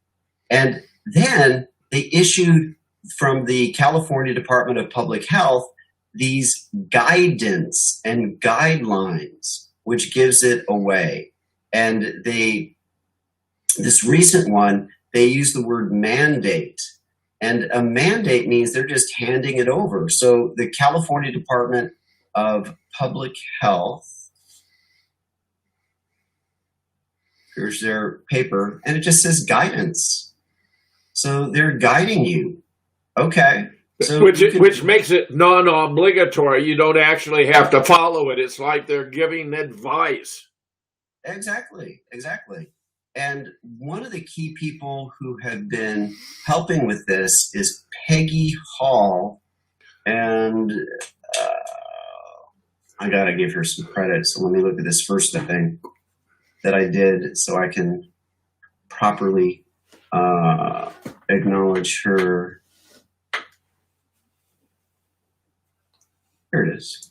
And then they issued from the California Department of Public Health these guidance and guidelines, which gives it away. And this recent one, they use the word mandate. And a mandate means they're just handing it over. So the California Department of Public Health, here's their paper, and it just says guidance. So they're guiding you. Okay. So which makes it non-obligatory. You don't actually have to follow it. It's like they're giving advice. Exactly. And one of the key people who have been helping with this is Peggy Hall. And I got to give her some credit. So let me look at this first thing that I did so I can properly acknowledge her. Here it is.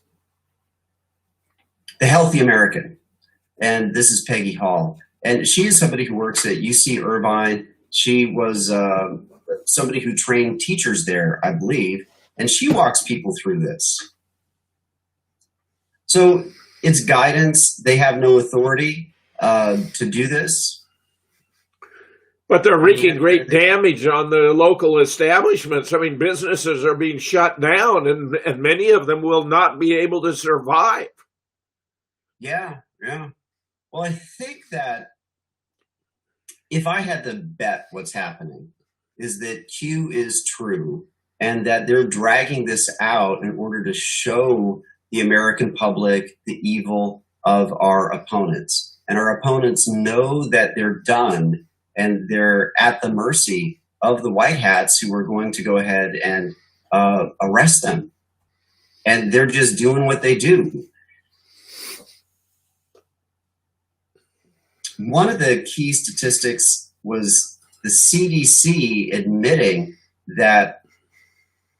The Healthy American. And this is Peggy Hall. And she is somebody who works at UC Irvine. She was somebody who trained teachers there, I believe. And she walks people through this. So it's guidance. They have no authority to do this. But they're wreaking great damage on the local establishments. I mean, businesses are being shut down, and many of them will not be able to survive. Yeah. Well, I think that if I had to bet what's happening is that Q is true and that they're dragging this out in order to show the American public the evil of our opponents. And our opponents know that they're done and they're at the mercy of the white hats who are going to go ahead and arrest them. And they're just doing what they do. One of the key statistics was the CDC admitting that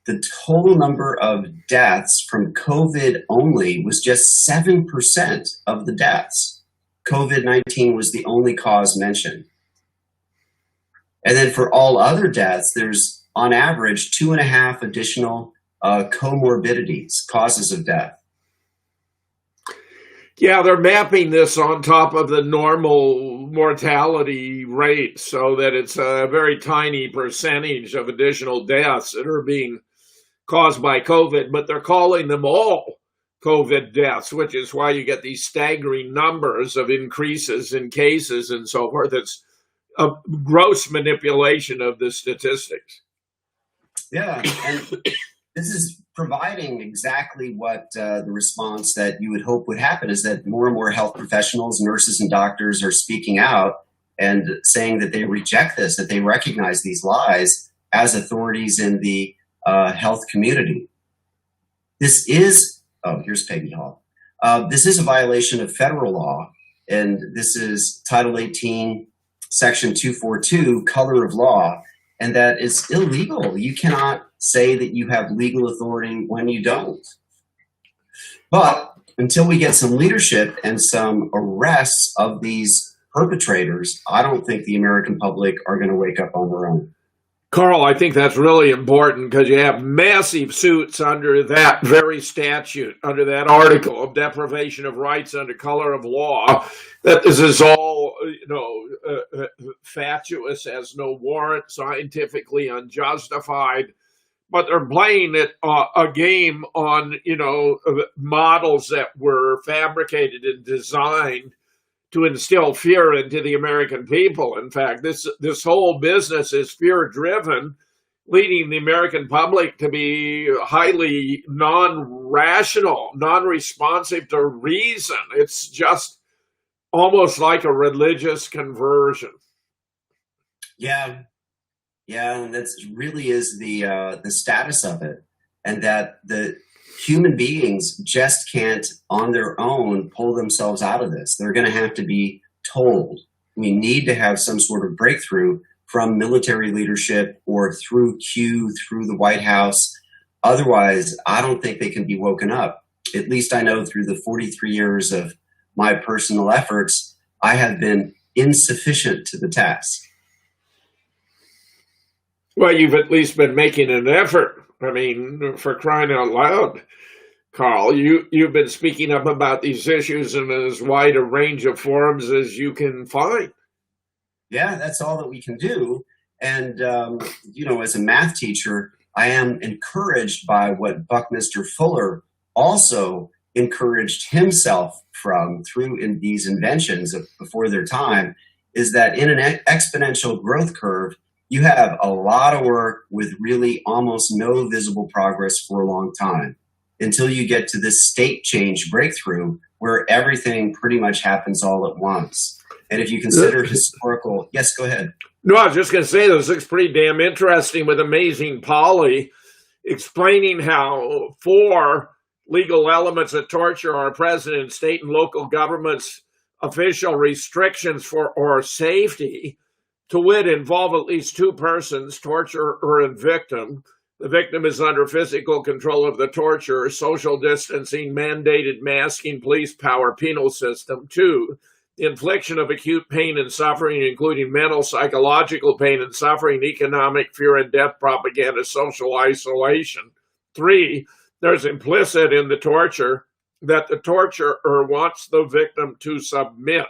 the total number of deaths from COVID only was just 7% of the deaths. COVID-19 was the only cause mentioned. And then for all other deaths, there's on average 2.5 additional comorbidities, causes of death. Yeah, they're mapping this on top of the normal mortality rate so that it's a very tiny percentage of additional deaths that are being caused by COVID, but they're calling them all COVID deaths, which is why you get these staggering numbers of increases in cases and so forth. It's a gross manipulation of the statistics. Yeah, and this is providing exactly what the response that you would hope would happen, is that more and more health professionals, nurses and doctors are speaking out and saying that they reject this, that they recognize these lies as authorities in the health community. This is, here's Peggy Hall. This is a violation of federal law, and this is Title 18, Section 242, color of law, and that is illegal. You cannot say that you have legal authority when you don't. But until we get some leadership and some arrests of these perpetrators, I don't think the American public are going to wake up on their own. Carl, I think that's really important because you have massive suits under that very statute, under that article of deprivation of rights under color of law, that this is all, fatuous, has no warrant, scientifically unjustified, but they're playing it a game on, models that were fabricated and designed to instill fear into the American people. In fact, this whole business is fear-driven, leading the American public to be highly non-rational, non-responsive to reason. It's just almost like a religious conversion. Yeah, and that really is the status of it, and that the human beings just can't on their own pull themselves out of this. They're going to have to be told. We need to have some sort of breakthrough from military leadership or through the White House. Otherwise, I don't think they can be woken up. At least I know through the 43 years of my personal efforts, I have been insufficient to the task. Well, you've at least been making an effort. I mean, for crying out loud, Carl, you've been speaking up about these issues in as wide a range of forums as you can find. Yeah, that's all that we can do. And, as a math teacher, I am encouraged by what Buckminster Fuller also encouraged himself through in these inventions before their time, is that in an exponential growth curve, you have a lot of work with really almost no visible progress for a long time until you get to this state change breakthrough where everything pretty much happens all at once. And if you consider historical, yes, go ahead. No, I was just going to say this looks pretty damn interesting with Amazing Polly explaining how 4 legal elements of torture are present in state and local governments' official restrictions for or safety. To wit, involve at least 2 persons, torturer or a victim. The victim is under physical control of the torturer, social distancing, mandated masking, police power, penal system. 2, the infliction of acute pain and suffering, including mental, psychological pain and suffering, economic fear and death propaganda, social isolation. 3, there's implicit in the torture that the torturer wants the victim to submit.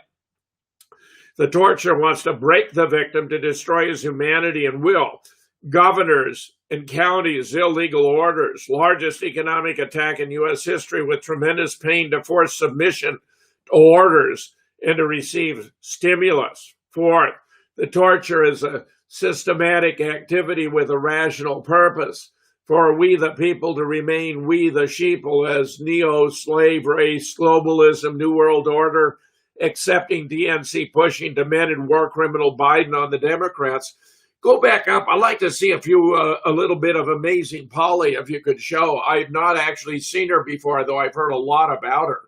The torturer wants to break the victim to destroy his humanity and will. Governors and counties' illegal orders, largest economic attack in U.S. history with tremendous pain to force submission to orders and to receive stimulus. 4, the torture is a systematic activity with a rational purpose. For we the people to remain we the sheeple as neo-slave race, globalism, New World Order, accepting DNC pushing demented war criminal Biden on the Democrats. Go back up. I'd like to see a little bit of Amazing Polly, if you could show. I've not actually seen her before, though I've heard a lot about her.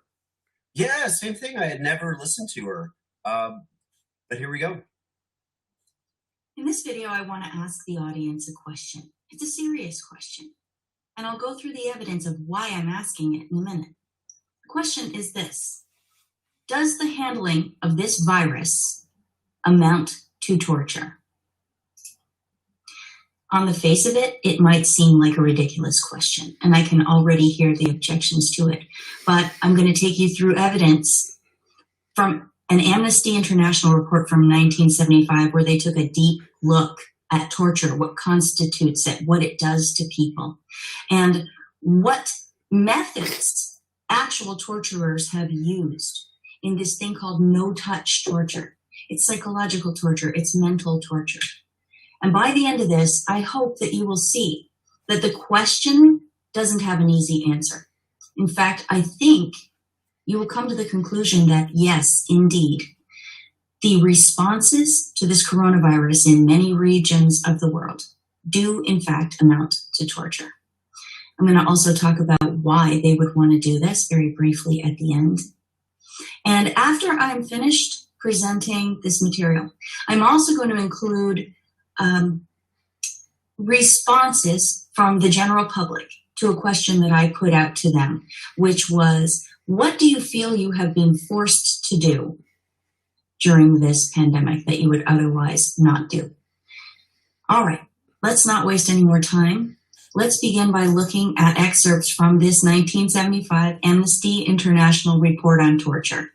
Yeah, same thing. I had never listened to her. But here we go. In this video, I want to ask the audience a question. It's a serious question. And I'll go through the evidence of why I'm asking it in a minute. The question is this. Does the handling of this virus amount to torture? On the face of it, it might seem like a ridiculous question, and I can already hear the objections to it. But I'm going to take you through evidence from an Amnesty International report from 1975 where they took a deep look at torture, what constitutes it, what it does to people, and what methods actual torturers have used in this thing called no-touch torture. It's psychological torture. It's mental torture. And by the end of this, I hope that you will see that the question doesn't have an easy answer. In fact, I think you will come to the conclusion that yes, indeed, the responses to this coronavirus in many regions of the world do in fact amount to torture. I'm going to also talk about why they would want to do this very briefly at the end. And after I'm finished presenting this material, I'm also going to include responses from the general public to a question that I put out to them, which was, what do you feel you have been forced to do during this pandemic that you would otherwise not do? All right, let's not waste any more time. Let's begin by looking at excerpts from this 1975 Amnesty International report on torture.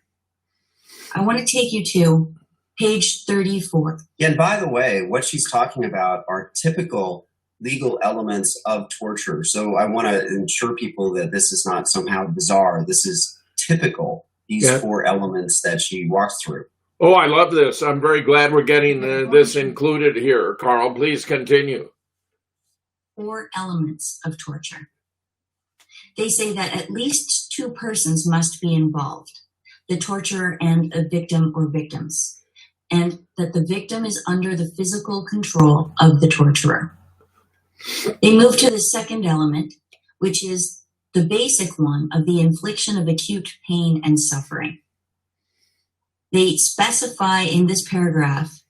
I want to take you to page 34. And by the way, what she's talking about are typical legal elements of torture. So I want to ensure people that this is not somehow bizarre. This is typical, these four elements that she walks through. Oh, I love this. I'm very glad we're getting this included here. Carl, please continue. 4 elements of torture. They say that at least 2 persons must be involved, the torturer and a victim or victims, and that the victim is under the physical control of the torturer. They move to the second element, which is the basic one of the infliction of acute pain and suffering. They specify in this paragraph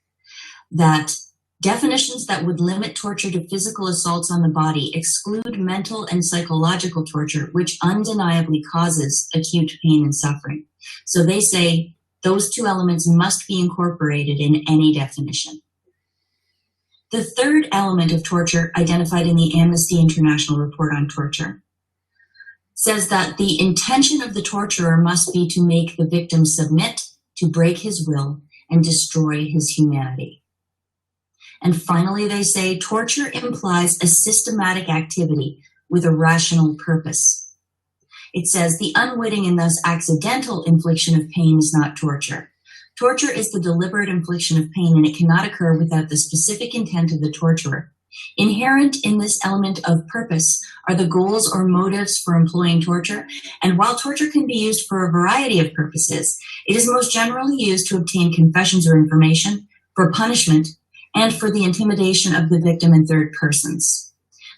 that definitions that would limit torture to physical assaults on the body exclude mental and psychological torture, which undeniably causes acute pain and suffering. So they say those 2 elements must be incorporated in any definition. The third element of torture identified in the Amnesty International report on torture says that the intention of the torturer must be to make the victim submit, to break his will, and destroy his humanity. And finally, they say torture implies a systematic activity with a rational purpose. It says the unwitting and thus accidental infliction of pain is not torture. Torture is the deliberate infliction of pain, and it cannot occur without the specific intent of the torturer. Inherent in this element of purpose are the goals or motives for employing torture, and while torture can be used for a variety of purposes, it is most generally used to obtain confessions or information, for punishment, and for the intimidation of the victim in third persons.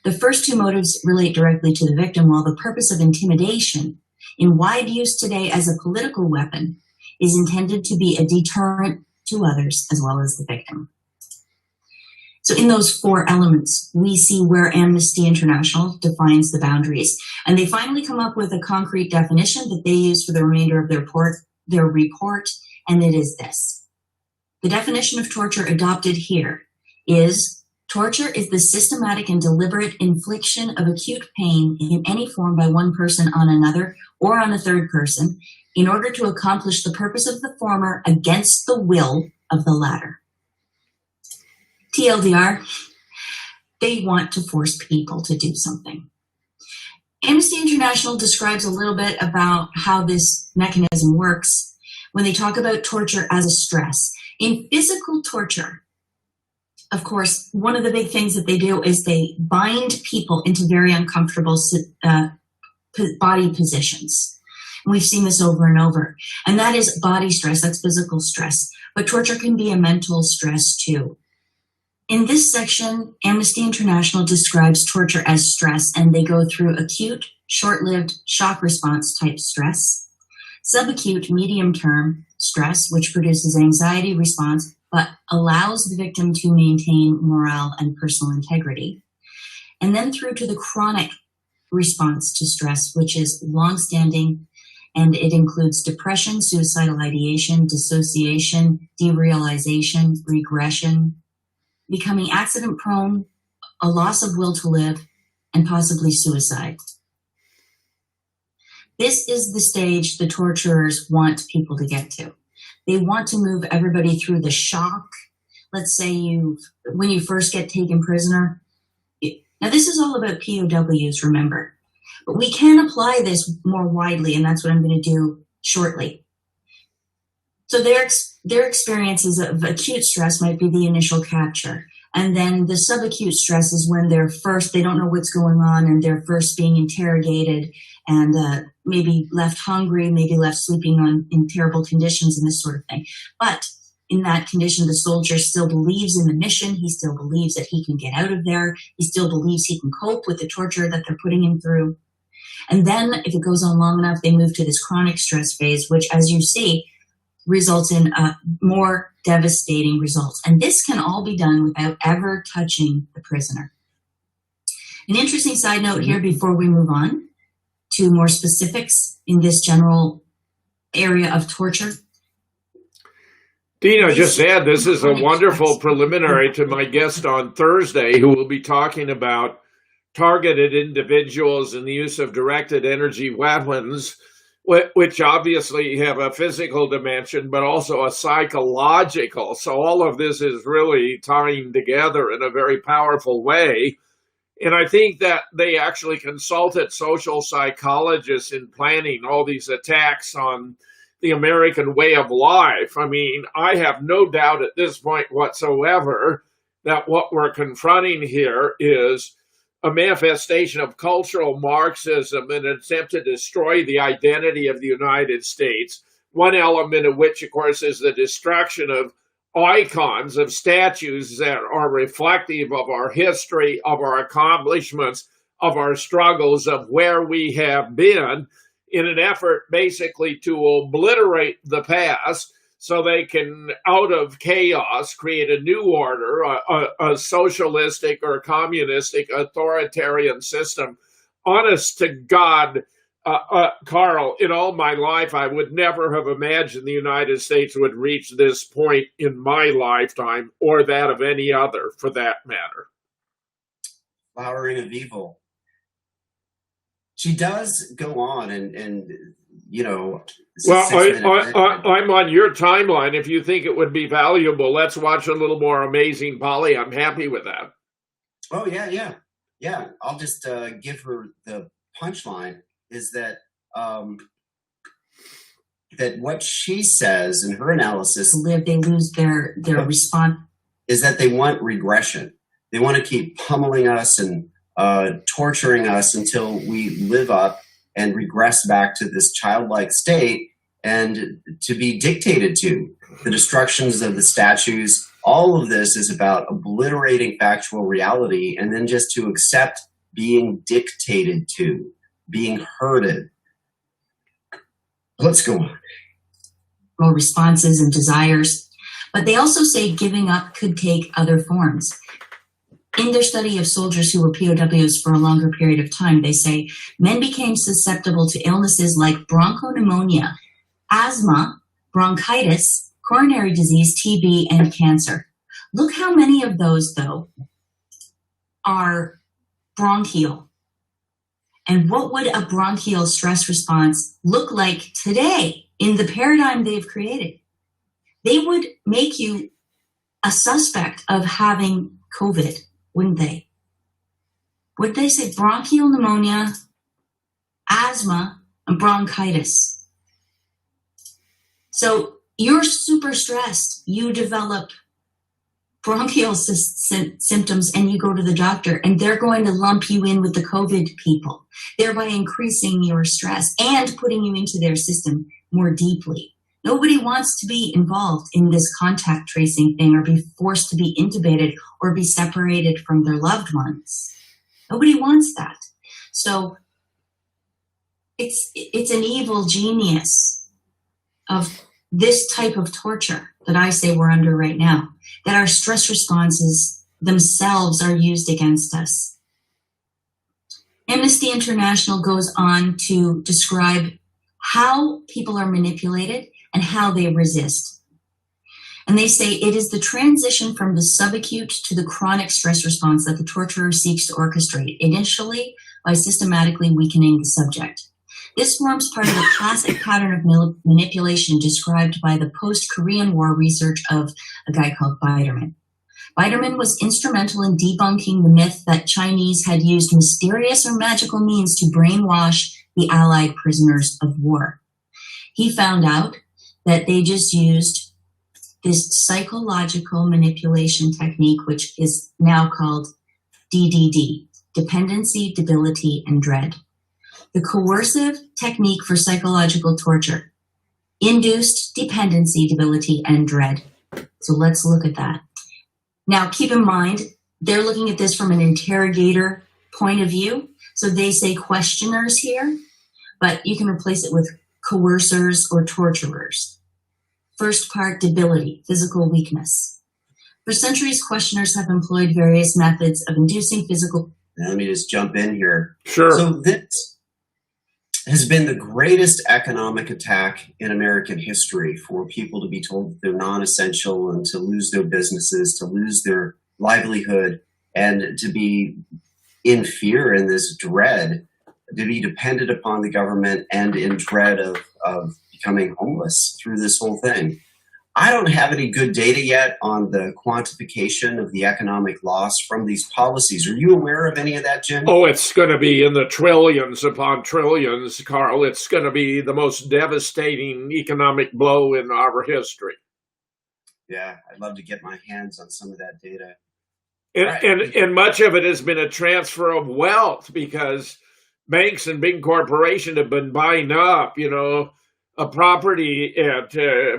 The first 2 motives relate directly to the victim, while the purpose of intimidation, in wide use today as a political weapon, is intended to be a deterrent to others as well as the victim. So in those 4 elements, we see where Amnesty International defines the boundaries. And they finally come up with a concrete definition that they use for the remainder of their report, and it is this. The definition of torture adopted here is torture is the systematic and deliberate infliction of acute pain in any form by one person on another or on a third person in order to accomplish the purpose of the former against the will of the latter. TLDR, they want to force people to do something. Amnesty International describes a little bit about how this mechanism works when they talk about torture as a stress. In physical torture, of course, one of the big things that they do is they bind people into very uncomfortable body positions. And we've seen this over and over. And that is body stress, that's physical stress. But torture can be a mental stress too. In this section, Amnesty International describes torture as stress, and they go through acute, short-lived shock response type stress, subacute, medium-term stress, which produces anxiety response, but allows the victim to maintain morale and personal integrity, and then through to the chronic response to stress, which is long-standing, and it includes depression, suicidal ideation, dissociation, derealization, regression, becoming accident-prone, a loss of will to live, and possibly suicide. This is the stage the torturers want people to get to. They want to move everybody through the shock. Let's say when you first get taken prisoner. Now, this is all about POWs, remember. But we can apply this more widely, and that's what I'm going to do shortly. So their experiences of acute stress might be the initial capture. And then the subacute stress is when they don't know what's going on, and they're first being interrogated and maybe left hungry, maybe left sleeping in terrible conditions and this sort of thing. But in that condition, the soldier still believes in the mission. He still believes that he can get out of there. He still believes he can cope with the torture that they're putting him through. And then if it goes on long enough, they move to this chronic stress phase, which, as you see, results in more devastating results. And this can all be done without ever touching the prisoner. An interesting side note here before we move on to more specifics in this general area of torture. Dina just said this is a wonderful preliminary to my guest on Thursday, who will be talking about targeted individuals and the use of directed energy weapons, which obviously have a physical dimension, but also a psychological. So all of this is really tying together in a very powerful way. And I think that they actually consulted social psychologists in planning all these attacks on the American way of life. I mean, I have no doubt at this point whatsoever that what we're confronting here is a manifestation of cultural Marxism in an attempt to destroy the identity of the United States. One element of which, of course, is the destruction of icons, of statues that are reflective of our history, of our accomplishments, of our struggles, of where we have been, in an effort basically to obliterate the past so they can, out of chaos, create a new order, a socialistic or communistic authoritarian system. Honest to God, Carl, in all my life, I would never have imagined the United States would reach this point in my lifetime, or that of any other, for that matter. Flowering of evil. She does go on and you know. Well, I'm on your timeline. If you think it would be valuable, let's watch a little more Amazing Polly. I'm happy with that. Oh, yeah. I'll just give her the punchline is that that what she says in her analysis, they lose their response, is that they want regression. They want to keep pummeling us and torturing us until we live up and regress back to this childlike state and to be dictated to. The destructions of the statues, all of this is about obliterating factual reality and then just to accept being dictated to, being herded. Let's go on. Well, responses and desires. But they also say giving up could take other forms. In their study of soldiers who were POWs for a longer period of time, they say men became susceptible to illnesses like bronchopneumonia, asthma, bronchitis, coronary disease, TB, and cancer. Look how many of those, though, are bronchial. And what would a bronchial stress response look like today in the paradigm they've created? They would make you a suspect of having COVID, wouldn't they? Would they say bronchial pneumonia, asthma, and bronchitis? So you're super stressed. You develop bronchial symptoms and you go to the doctor and they're going to lump you in with the COVID people, thereby increasing your stress and putting you into their system more deeply. Nobody wants to be involved in this contact tracing thing or be forced to be intubated or be separated from their loved ones. Nobody wants that. So it's an evil genius of this type of torture that I say we're under right now, that our stress responses themselves are used against us. Amnesty International goes on to describe how people are manipulated and how they resist. And they say it is the transition from the subacute to the chronic stress response that the torturer seeks to orchestrate, initially by systematically weakening the subject. This forms part of the classic pattern of manipulation described by the post-Korean War research of a guy called Biderman. Biderman was instrumental in debunking the myth that Chinese had used mysterious or magical means to brainwash the Allied prisoners of war. He found out that they just used this psychological manipulation technique, which is now called DDD, dependency, debility, and dread. The coercive technique for psychological torture, induced dependency, debility, and dread. So let's look at that. Now, keep in mind, they're looking at this from an interrogator point of view. So they say questioners here, but you can replace it with coercers or torturers. First part, debility, physical weakness. For centuries, questioners have employed various methods of inducing physical. Let me just jump in here. Sure. So this has been the greatest economic attack in American history, for people to be told that they're non-essential and to lose their businesses, to lose their livelihood, and to be in fear and this dread, to be dependent upon the government and in dread of becoming homeless through this whole thing. I don't have any good data yet on the quantification of the economic loss from these policies. Are you aware of any of that, Jim? Oh, it's going to be in the trillions upon trillions, Carl. It's going to be the most devastating economic blow in our history. Yeah, I'd love to get my hands on some of that data. And much of it has been a transfer of wealth, because banks and big corporations have been buying up, a property at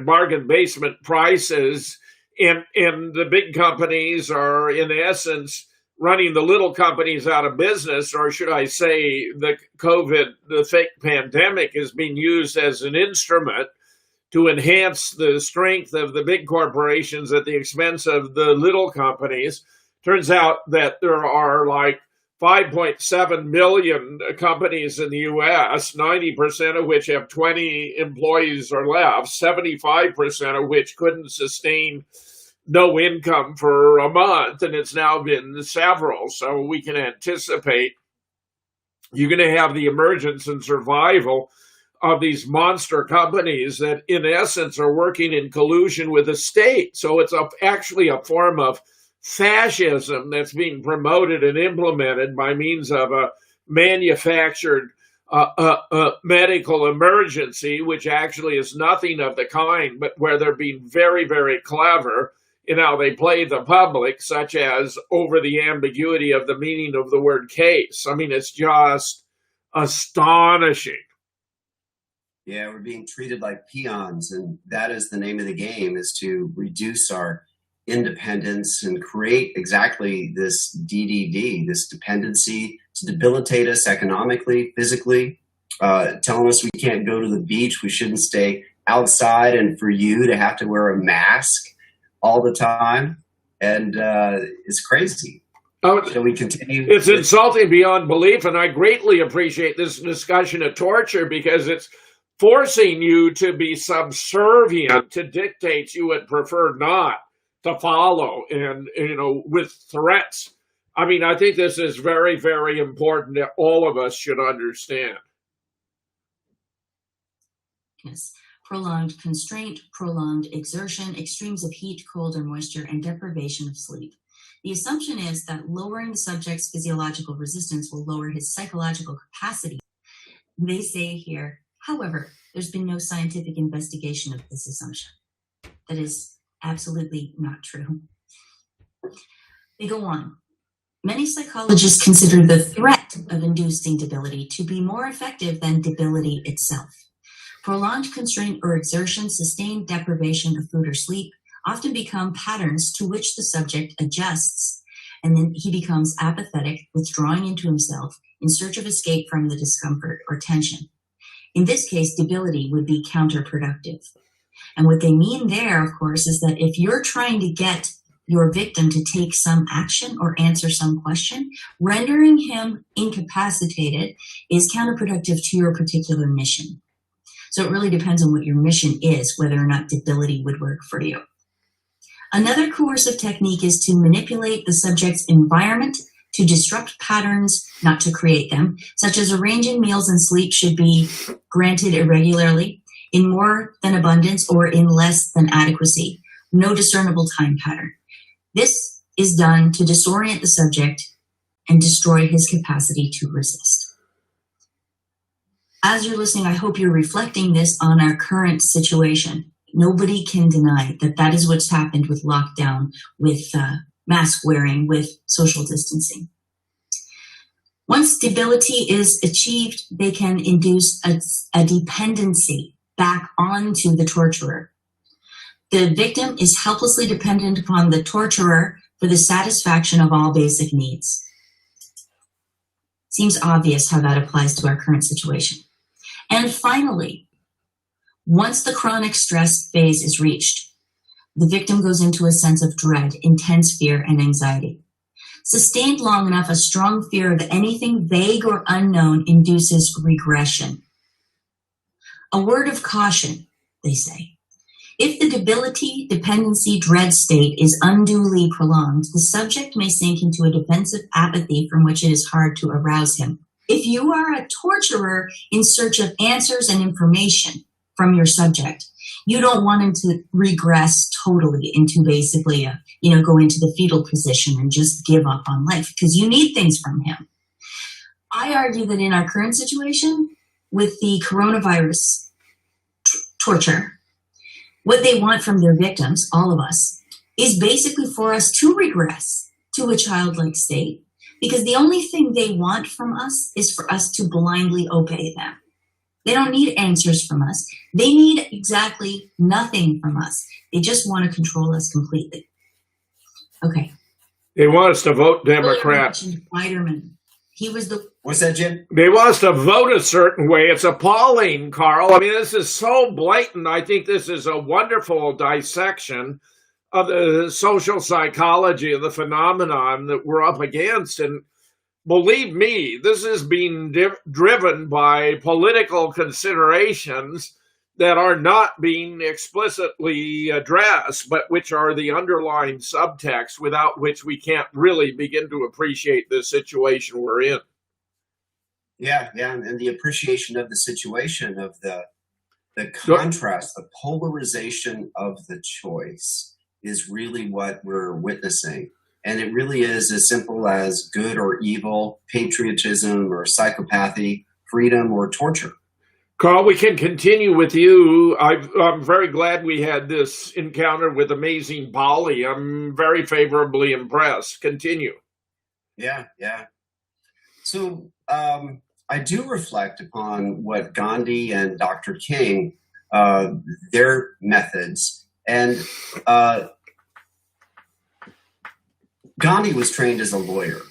bargain basement prices, and the big companies are, in essence, running the little companies out of business. Or should I say, the fake pandemic is being used as an instrument to enhance the strength of the big corporations at the expense of the little companies. Turns out that there are like 5.7 million companies in the U.S., 90% of which have 20 employees or less, 75% of which couldn't sustain no income for a month, and it's now been several. So we can anticipate you're going to have the emergence and survival of these monster companies that, in essence, are working in collusion with the state. So it's actually a form of fascism that's being promoted and implemented by means of a manufactured medical emergency, which actually is nothing of the kind, but where they're being very, very clever in how they play the public, such as over the ambiguity of the meaning of the word case. I mean, it's just astonishing. Yeah, we're being treated like peons, and that is the name of the game, is to reduce our independence and create exactly this DDD, this dependency, to debilitate us economically, physically, telling us we can't go to the beach, we shouldn't stay outside, and for you to have to wear a mask all the time. And it's crazy. So we continue. It's insulting beyond belief, and I greatly appreciate this discussion of torture, because it's forcing you to be subservient to dictates you would prefer not to follow, and with threats. I mean, I think this is very, very important that all of us should understand. Yes. Prolonged constraint, prolonged exertion, extremes of heat, cold, or moisture, and deprivation of sleep. The assumption is that lowering the subject's physiological resistance will lower his psychological capacity. They say here, however, there's been no scientific investigation of this assumption. That is absolutely not true. They go on. Many psychologists consider the threat of inducing debility to be more effective than debility itself. Prolonged constraint or exertion, sustained deprivation of food or sleep often become patterns to which the subject adjusts, and then he becomes apathetic, withdrawing into himself in search of escape from the discomfort or tension. In this case, debility would be counterproductive. And what they mean there, of course, is that if you're trying to get your victim to take some action or answer some question, rendering him incapacitated is counterproductive to your particular mission. So it really depends on what your mission is, whether or not debility would work for you. Another coercive technique is to manipulate the subject's environment to disrupt patterns, not to create them, such as arranging meals and sleep should be granted irregularly, in more than abundance, or in less than adequacy. No discernible time pattern. This is done to disorient the subject and destroy his capacity to resist. As you're listening, I hope you're reflecting this on our current situation. Nobody can deny that that is what's happened with lockdown, with mask wearing, with social distancing. Once stability is achieved, they can induce a dependency back onto the torturer. The victim is helplessly dependent upon the torturer for the satisfaction of all basic needs. Seems obvious how that applies to our current situation. And finally, once the chronic stress phase is reached, the victim goes into a sense of dread, intense fear, and anxiety. Sustained long enough, a strong fear of anything vague or unknown induces regression. A word of caution, they say. If the debility, dependency, dread state is unduly prolonged, the subject may sink into a defensive apathy from which it is hard to arouse him. If you are a torturer in search of answers and information from your subject, you don't want him to regress totally into basically, go into the fetal position and just give up on life, because you need things from him. I argue that in our current situation with the coronavirus torture, what they want from their victims, all of us, is basically for us to regress to a childlike state, because the only thing they want from us is for us to blindly obey them. They don't need answers from us. They need exactly nothing from us. They just want to control us completely. Okay. They want us to vote Democrat. Biderman. He was the... What's that, Jim? They want us to vote a certain way. It's appalling, Carl. I mean, this is so blatant. I think this is a wonderful dissection of the social psychology of the phenomenon that we're up against. And believe me, this is being driven by political considerations that are not being explicitly addressed, but which are the underlying subtext without which we can't really begin to appreciate the situation we're in. Yeah, and the appreciation of the situation, of the contrast, the polarization of the choice is really what we're witnessing. And it really is as simple as good or evil, patriotism or psychopathy, freedom or torture. Carl, we can continue with you. I'm very glad we had this encounter with amazing Bali. I'm very favorably impressed. Continue. Yeah. So I do reflect upon what Gandhi and Dr. King, their methods. And Gandhi was trained as a lawyer.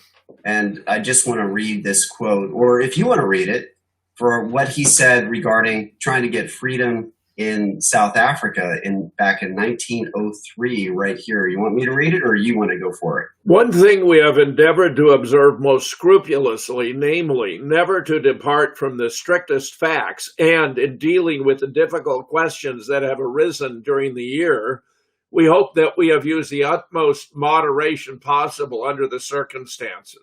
And I just want to read this quote, or if you want to read it, for what he said regarding trying to get freedom in South Africa back in 1903, right here. You want me to read it, or you want to go for it? One thing we have endeavored to observe most scrupulously, namely, never to depart from the strictest facts, and in dealing with the difficult questions that have arisen during the year, we hope that we have used the utmost moderation possible under the circumstances.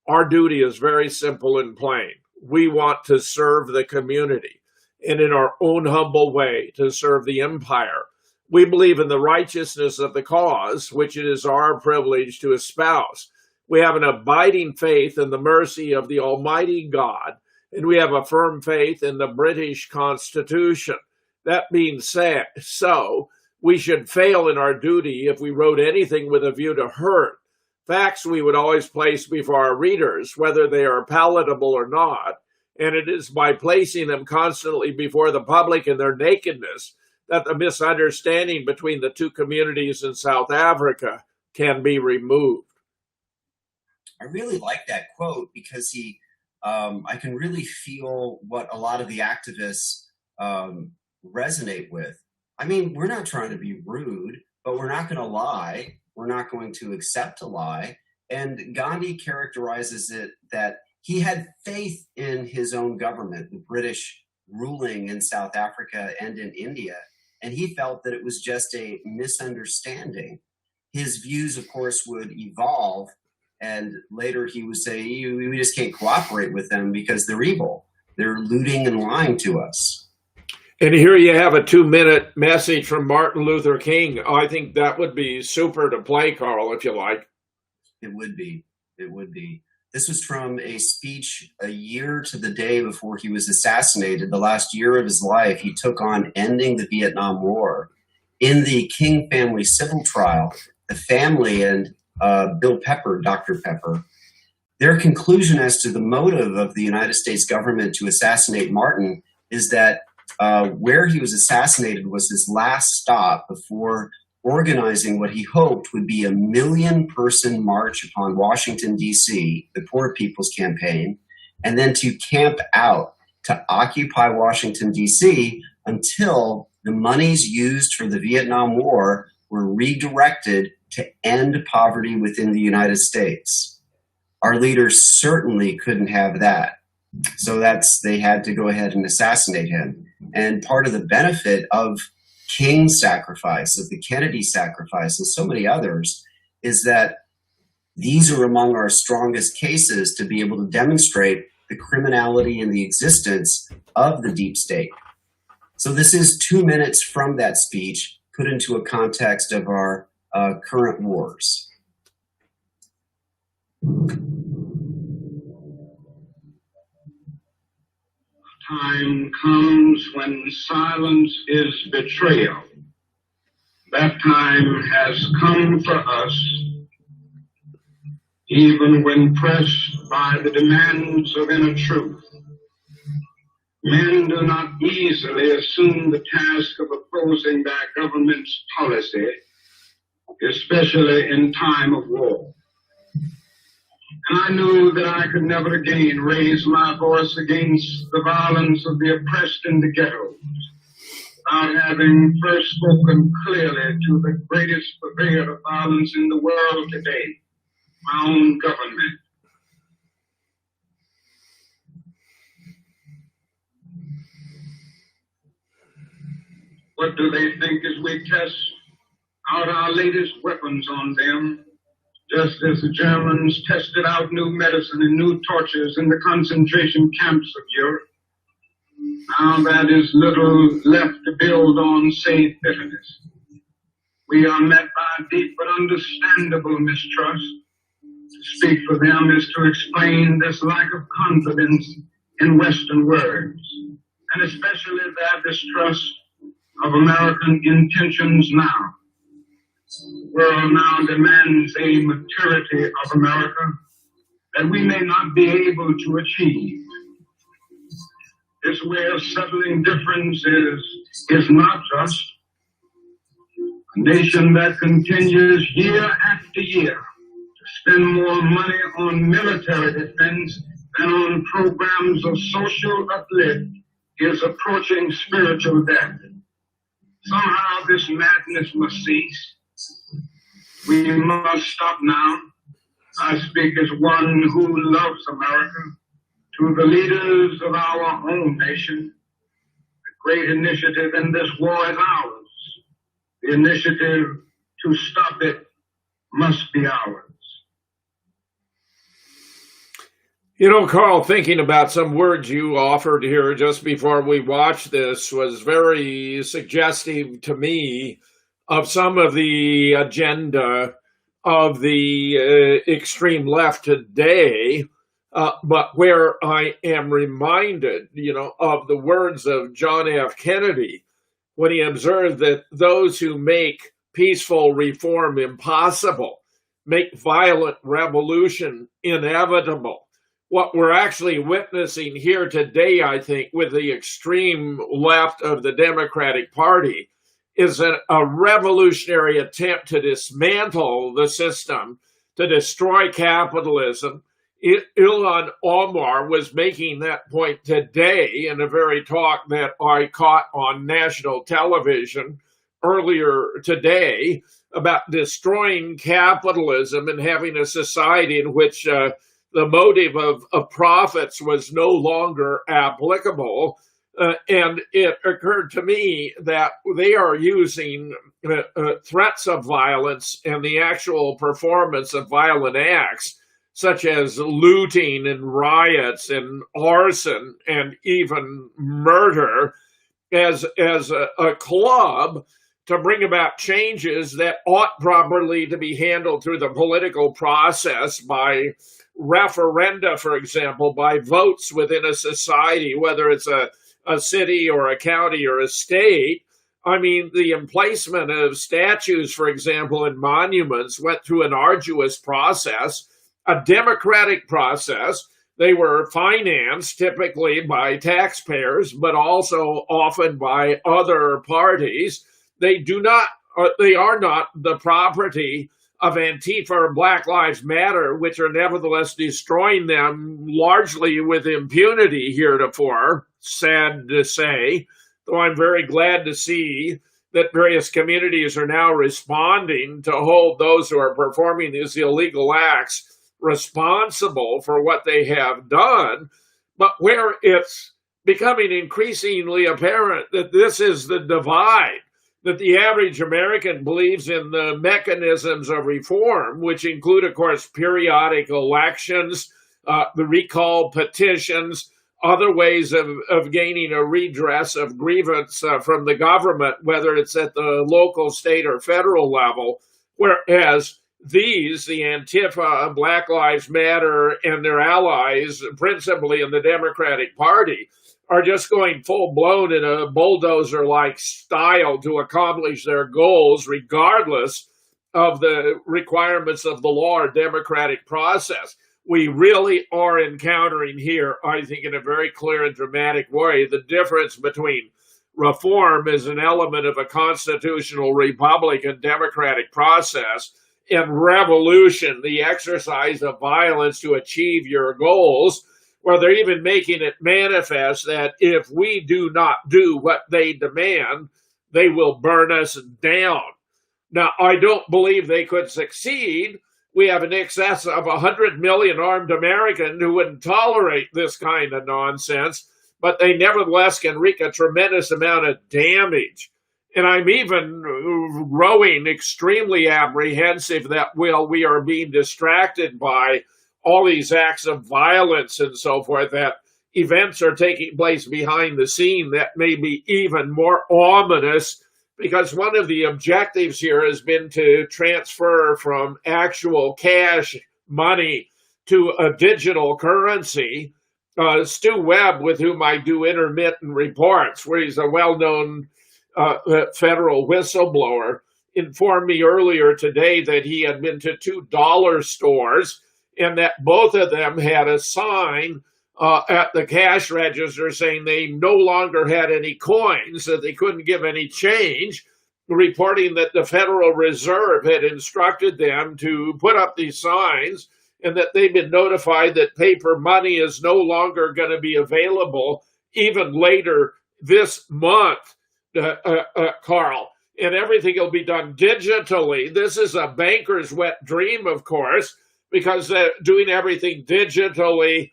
Our duty is very simple and plain. We want to serve the community, and in our own humble way to serve the empire. We believe in the righteousness of the cause, which it is our privilege to espouse. We have an abiding faith in the mercy of the Almighty God, and we have a firm faith in the British Constitution. That being said, we should fail in our duty if we wrote anything with a view to hurt. Facts we would always place before our readers, whether they are palatable or not, and it is by placing them constantly before the public in their nakedness that the misunderstanding between the two communities in South Africa can be removed. I really like that quote because I can really feel what a lot of the activists resonate with. I mean, we're not trying to be rude, but we're not going to lie. We're not going to accept a lie. And Gandhi characterizes it that he had faith in his own government, the British ruling in South Africa and in India, and he felt that it was just a misunderstanding. His views, of course, would evolve, and later he would say, we just can't cooperate with them because they're evil. They're looting and lying to us. And here you have a 2-minute message from Martin Luther King. I think that would be super to play, Carl, if you like. It would be. It would be. This was from a speech a year to the day before he was assassinated. The last year of his life, he took on ending the Vietnam War. In the King family civil trial, the family and Bill Pepper, Dr. Pepper, their conclusion as to the motive of the United States government to assassinate Martin is that where he was assassinated was his last stop before organizing what he hoped would be a 1 million-person march upon Washington, D.C., the Poor People's Campaign, and then to camp out, to occupy Washington, D.C., until the monies used for the Vietnam War were redirected to end poverty within the United States. Our leaders certainly couldn't have that. So they had to go ahead and assassinate him. And part of the benefit of King's sacrifice, of the Kennedy sacrifice, and so many others, is that these are among our strongest cases to be able to demonstrate the criminality and the existence of the deep state. So this is 2 minutes from that speech put into a context of our current wars. Time comes when silence is betrayal. That time has come for us, even when pressed by the demands of inner truth. Men do not easily assume the task of opposing their government's policy, especially in time of war. And I knew that I could never again raise my voice against the violence of the oppressed in the ghettos without having first spoken clearly to the greatest purveyor of violence in the world today, my own government. What do they think as we test out our latest weapons on them? Just as the Germans tested out new medicine and new tortures in the concentration camps of Europe. Now that is little left to build on save bitterness. We are met by deep but understandable mistrust. To speak for them is to explain this lack of confidence in Western words, and especially their distrust of American intentions now. The world now demands a maturity of America that we may not be able to achieve. This way of settling differences is not just. A nation that continues year after year to spend more money on military defense than on programs of social uplift is approaching spiritual death. Somehow this madness must cease. We must stop now. I speak as one who loves America. To the leaders of our own nation, the great initiative in this war is ours. The initiative to stop it must be ours. You know, Carl, thinking about some words you offered here just before we watched this was very suggestive to me of some of the agenda of the extreme left today, but where I am reminded, of the words of John F. Kennedy when he observed that those who make peaceful reform impossible make violent revolution inevitable. What we're actually witnessing here today, I think, with the extreme left of the Democratic Party is a revolutionary attempt to dismantle the system, to destroy capitalism. Ilhan Omar was making that point today in a very talk that I caught on national television earlier today about destroying capitalism and having a society in which the motive of profits was no longer applicable. And it occurred to me that they are using threats of violence and the actual performance of violent acts, such as looting and riots and arson and even murder, as a club to bring about changes that ought properly to be handled through the political process by referenda, for example, by votes within a society, whether it's a city or a county or a state. I mean, the emplacement of statues, for example, and monuments went through an arduous process, a democratic process. They were financed typically by taxpayers, but also often by other parties. They are not the property of Antifa or Black Lives Matter, which are nevertheless destroying them largely with impunity heretofore, sad to say, though I'm very glad to see that various communities are now responding to hold those who are performing these illegal acts responsible for what they have done. But where it's becoming increasingly apparent that this is the divide, that the average American believes in the mechanisms of reform, which include, of course, periodic elections, the recall petitions, other ways of gaining a redress of grievance from the government, whether it's at the local, state, or federal level, whereas these, the Antifa, Black Lives Matter, and their allies, principally in the Democratic Party, are just going full-blown in a bulldozer-like style to accomplish their goals, regardless of the requirements of the law or democratic process. We really are encountering here, I think, in a very clear and dramatic way, the difference between reform as an element of a constitutional republic and democratic process, and revolution, the exercise of violence to achieve your goals, where they're even making it manifest that if we do not do what they demand, they will burn us down. Now, I don't believe they could succeed. We have in excess of 100 million armed Americans who wouldn't tolerate this kind of nonsense, but they nevertheless can wreak a tremendous amount of damage. And I'm even growing extremely apprehensive that we are being distracted by all these acts of violence and so forth, that events are taking place behind the scene that may be even more ominous, because one of the objectives here has been to transfer from actual cash money to a digital currency. Stu Webb, with whom I do intermittent reports, where he's a well-known federal whistleblower, informed me earlier today that he had been to two dollar stores and that both of them had a sign at the cash register saying they no longer had any coins, that they couldn't give any change, reporting that the Federal Reserve had instructed them to put up these signs and that they've been notified that paper money is no longer going to be available even later this month, Carl. And everything will be done digitally. This is a banker's wet dream, of course, because doing everything digitally,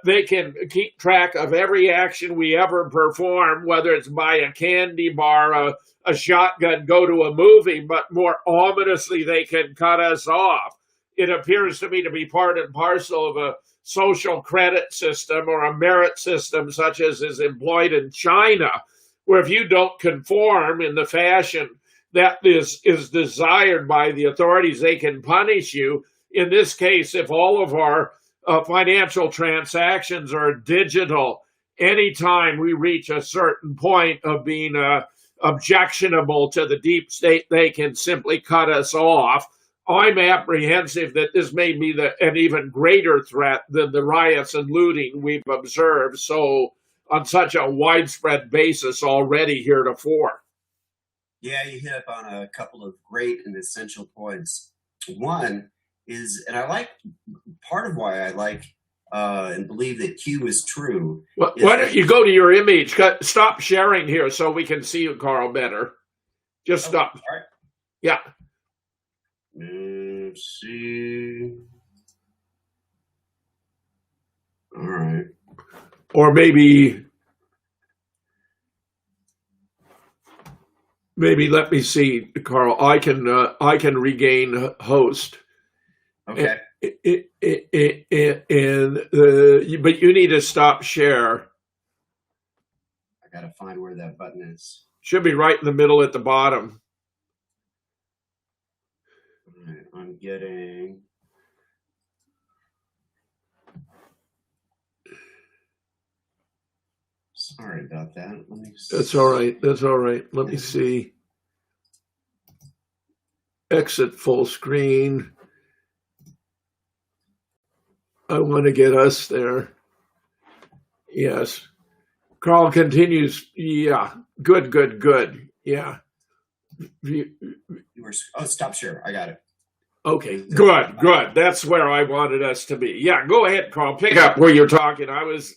they can keep track of every action we ever perform, whether it's buy a candy bar, a shotgun, go to a movie, but more ominously, they can cut us off. It appears to me to be part and parcel of a social credit system or a merit system such as is employed in China, where if you don't conform in the fashion that is desired by the authorities, they can punish you. In this case, if all of our financial transactions are digital, anytime we reach a certain point of being objectionable to the deep state, they can simply cut us off. I'm apprehensive that this may be an even greater threat than the riots and looting we've observed on such a widespread basis already heretofore. Yeah, you hit up on a couple of great and essential points. One is, and I like, part of why I like and believe that Q is true. Well, why don't you go to your image? Stop sharing here so we can see you, Carl, better. Just stop. All right. Yeah. Let's see. All right. Or maybe let me see, Carl. I can regain host. Okay. But you need to stop share. I gotta find where that button is. Should be right in the middle at the bottom. All right, I'm getting. Sorry about that. Let me. That's all right. That's all right. Let me see. Exit full screen. I want to get us there. Yes. Carl continues. Yeah. Good. Yeah. Oh, stop share. I got it. Okay. Good. That's where I wanted us to be. Yeah. Go ahead, Carl. Pick up where you're talking. I was,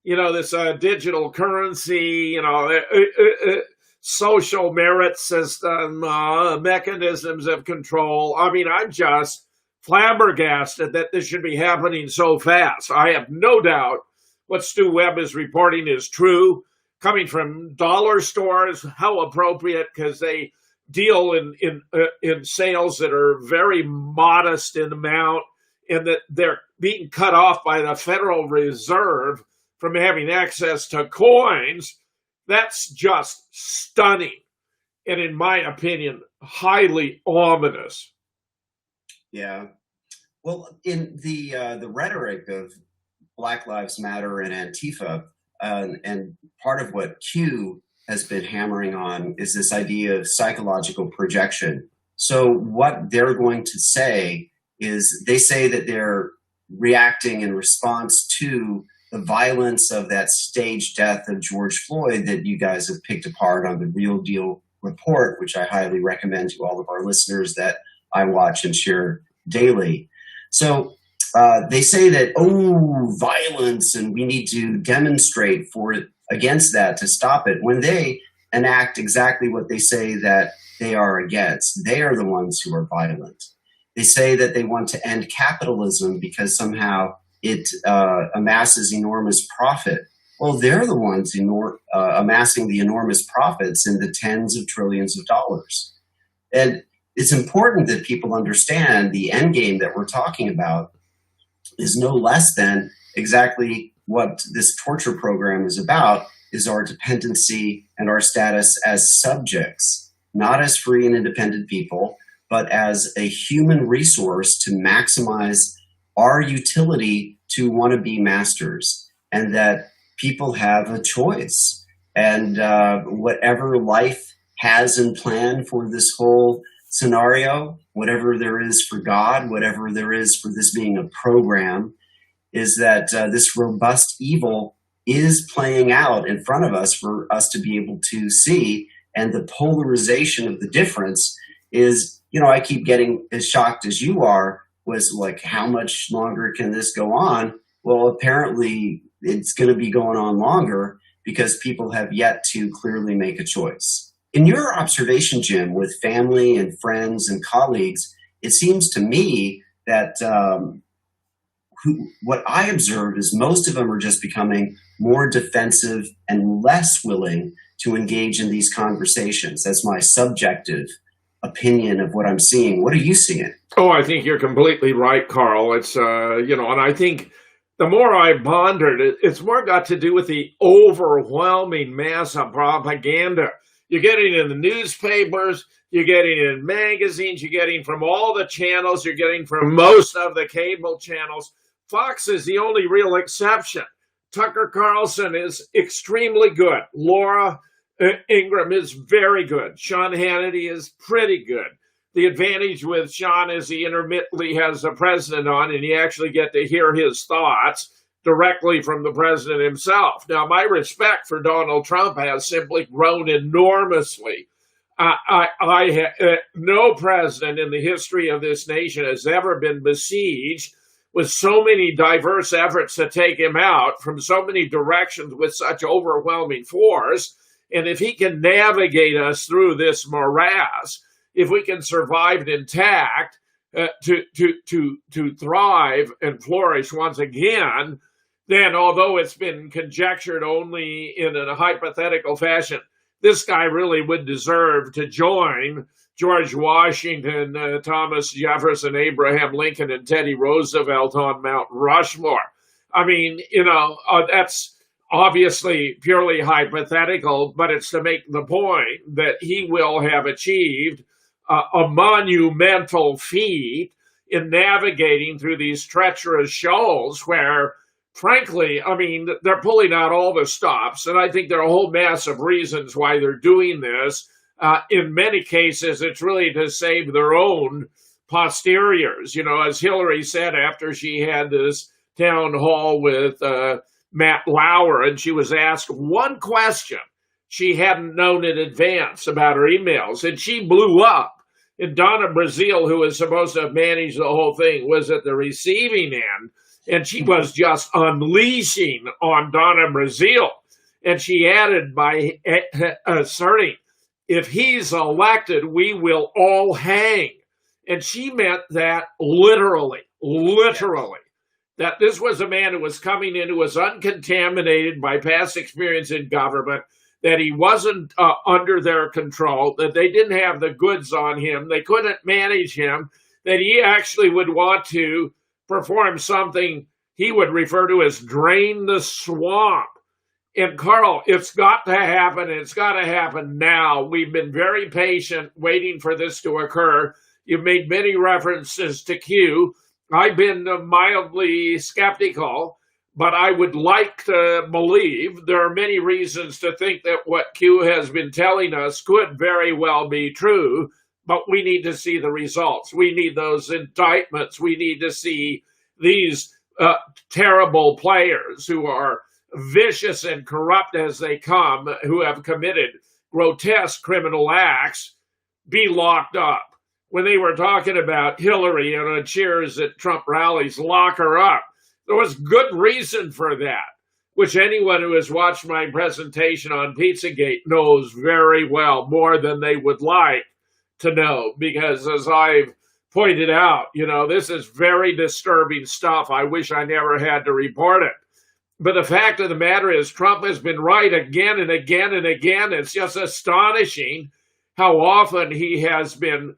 this digital currency, social merit system, mechanisms of control. I mean, I'm just flabbergasted that this should be happening so fast. I have no doubt what Stu Webb is reporting is true. Coming from dollar stores, how appropriate, because they deal in sales that are very modest in amount, and that they're being cut off by the Federal Reserve from having access to coins. That's just stunning, and in my opinion, highly ominous. Yeah. Well, in the rhetoric of Black Lives Matter and Antifa, and part of what Q has been hammering on is this idea of psychological projection. So what they're going to say is they say that they're reacting in response to the violence of that staged death of George Floyd that you guys have picked apart on the Real Deal report, which I highly recommend to all of our listeners that I watch and share daily. So they say that, violence, and we need to demonstrate against that to stop it, when they enact exactly what they say that they are against. They are the ones who are violent. They say that they want to end capitalism because somehow it amasses enormous profit. Well, they're the ones amassing the enormous profits in the tens of trillions of dollars. And it's important that people understand the end game that we're talking about is no less than exactly what this torture program is about, is our dependency and our status as subjects, not as free and independent people, but as a human resource to maximize our utility to want to be masters, and that people have a choice. And whatever life has in plan for this whole scenario, whatever there is for God, whatever there is for this being a program, is that this robust evil is playing out in front of us for us to be able to see. And the polarization of the difference is, I keep getting as shocked as you are, was like, how much longer can this go on? Well, apparently it's going to be going on longer because people have yet to clearly make a choice. In your observation, Jim, with family and friends and colleagues, it seems to me that what I observe is most of them are just becoming more defensive and less willing to engage in these conversations. That's my subjective opinion of what I'm seeing. What are you seeing? Oh, I think you're completely right, Carl. It's, and I think the more I pondered, it's more got to do with the overwhelming mass of propaganda. You're getting in the newspapers, you're getting in magazines, you're getting from all the channels, you're getting from most of the cable channels. Fox is the only real exception. Tucker Carlson is extremely good. Laura Ingraham is very good. Sean Hannity is pretty good. The advantage with Sean is he intermittently has the president on, and you actually get to hear his thoughts directly from the president himself. Now, my respect for Donald Trump has simply grown enormously. No president in the history of this nation has ever been besieged with so many diverse efforts to take him out from so many directions with such overwhelming force. And if he can navigate us through this morass, if we can survive it intact, to thrive and flourish once again, then although it's been conjectured only in a hypothetical fashion, this guy really would deserve to join George Washington, Thomas Jefferson, Abraham Lincoln, and Teddy Roosevelt on Mount Rushmore. I mean, obviously purely hypothetical, but it's to make the point that he will have achieved a monumental feat in navigating through these treacherous shoals where, frankly, I mean, they're pulling out all the stops. And I think there are a whole mass of reasons why they're doing this. In many cases, it's really to save their own posteriors. You know, as Hillary said after she had this town hall with Matt Lauer, and she was asked one question she hadn't known in advance about her emails, and she blew up. And Donna Brazile, who was supposed to have managed the whole thing, was at the receiving end, and she was just unleashing on Donna Brazile. And she added by asserting, if he's elected, we will all hang. And she meant that literally, that this was a man who was coming in who was uncontaminated by past experience in government, that he wasn't under their control, that they didn't have the goods on him, they couldn't manage him, that he actually would want to perform something he would refer to as drain the swamp. And Carl, it's got to happen. It's got to happen now. We've been very patient waiting for this to occur. You've made many references to Q. I've been mildly skeptical, but I would like to believe there are many reasons to think that what Q has been telling us could very well be true, but we need to see the results. We need those indictments. We need to see these terrible players who are vicious and corrupt as they come, who have committed grotesque criminal acts, be locked up. When they were talking about Hillary and on cheers at Trump rallies, lock her up. There was good reason for that, which anyone who has watched my presentation on Pizzagate knows very well, more than they would like to know, because as I've pointed out, you know, this is very disturbing stuff. I wish I never had to report it. But the fact of the matter is Trump has been right again and again and again. It's just astonishing how often he has been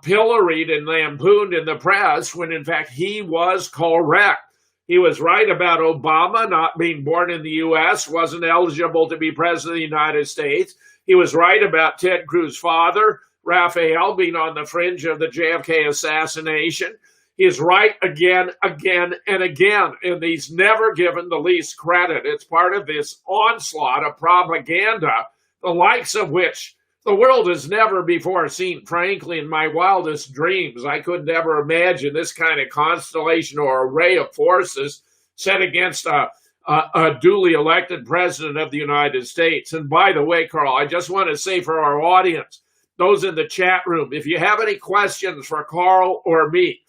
pilloried and lampooned in the press when, in fact, he was correct. He was right about Obama not being born in the U.S., wasn't eligible to be president of the United States. He was right about Ted Cruz's father, Rafael, being on the fringe of the JFK assassination. He is right again, and again, and he's never given the least credit. It's part of this onslaught of propaganda, the likes of which the world has never before seen. Frankly, in my wildest dreams, I could never imagine this kind of constellation or array of forces set against a duly elected president of the United States. And by the way, Carl, I just want to say for our audience, those in the chat room, if you have any questions for Carl or me,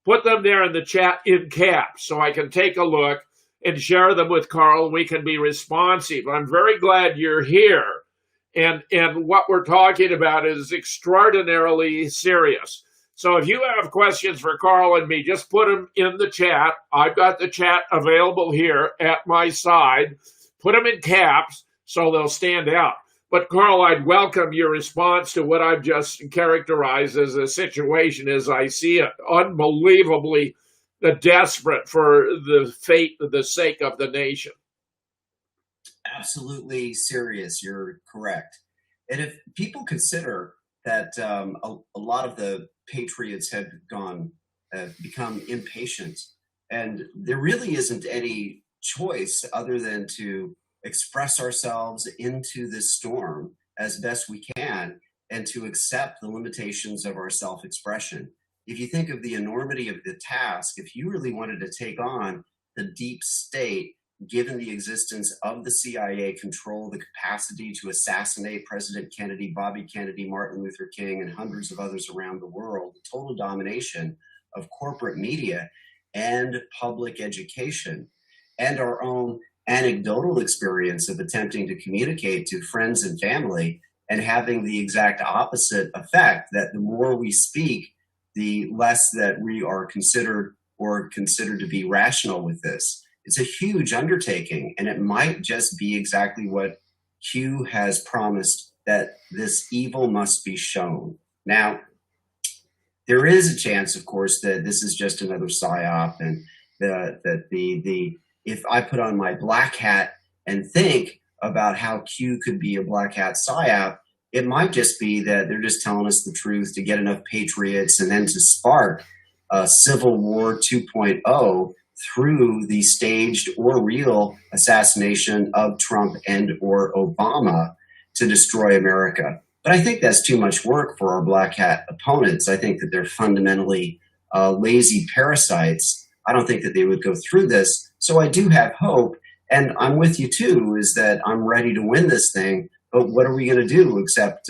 put them there in the chat in caps so I can take a look and share them with Carl. We can be responsive. I'm very glad you're here. And what we're talking about is extraordinarily serious. So if you have questions for Carl and me, just put them in the chat. I've got the chat available here at my side. Put them in caps so they'll stand out. But Carl, I'd welcome your response to what I've just characterized as a situation as I see it. Unbelievably desperate for the fate, the sake of the nation. Absolutely serious. You're correct. And if people consider that a lot of the patriots have become impatient, and there really isn't any choice other than to express ourselves into this storm as best we can and to accept the limitations of our self-expression. If you think of the enormity of the task, if you really wanted to take on the deep state, given the existence of the CIA control, the capacity to assassinate President Kennedy, Bobby Kennedy, Martin Luther King, and hundreds of others around the world, the total domination of corporate media and public education, and our own anecdotal experience of attempting to communicate to friends and family and having the exact opposite effect, that the more we speak, the less that we are considered to be rational with this. It's a huge undertaking, and it might just be exactly what Q has promised, that this evil must be shown. Now, there is a chance, of course, that this is just another psyop, and that if I put on my black hat and think about how Q could be a black hat psyop, it might just be that they're just telling us the truth to get enough patriots and then to spark a Civil War 2.0 through the staged or real assassination of Trump and or Obama to destroy America. But I think that's too much work for our black hat opponents. I think that they're fundamentally lazy parasites. I don't think that they would go through this. So I do have hope. And I'm with you too, is that I'm ready to win this thing. But what are we going to do except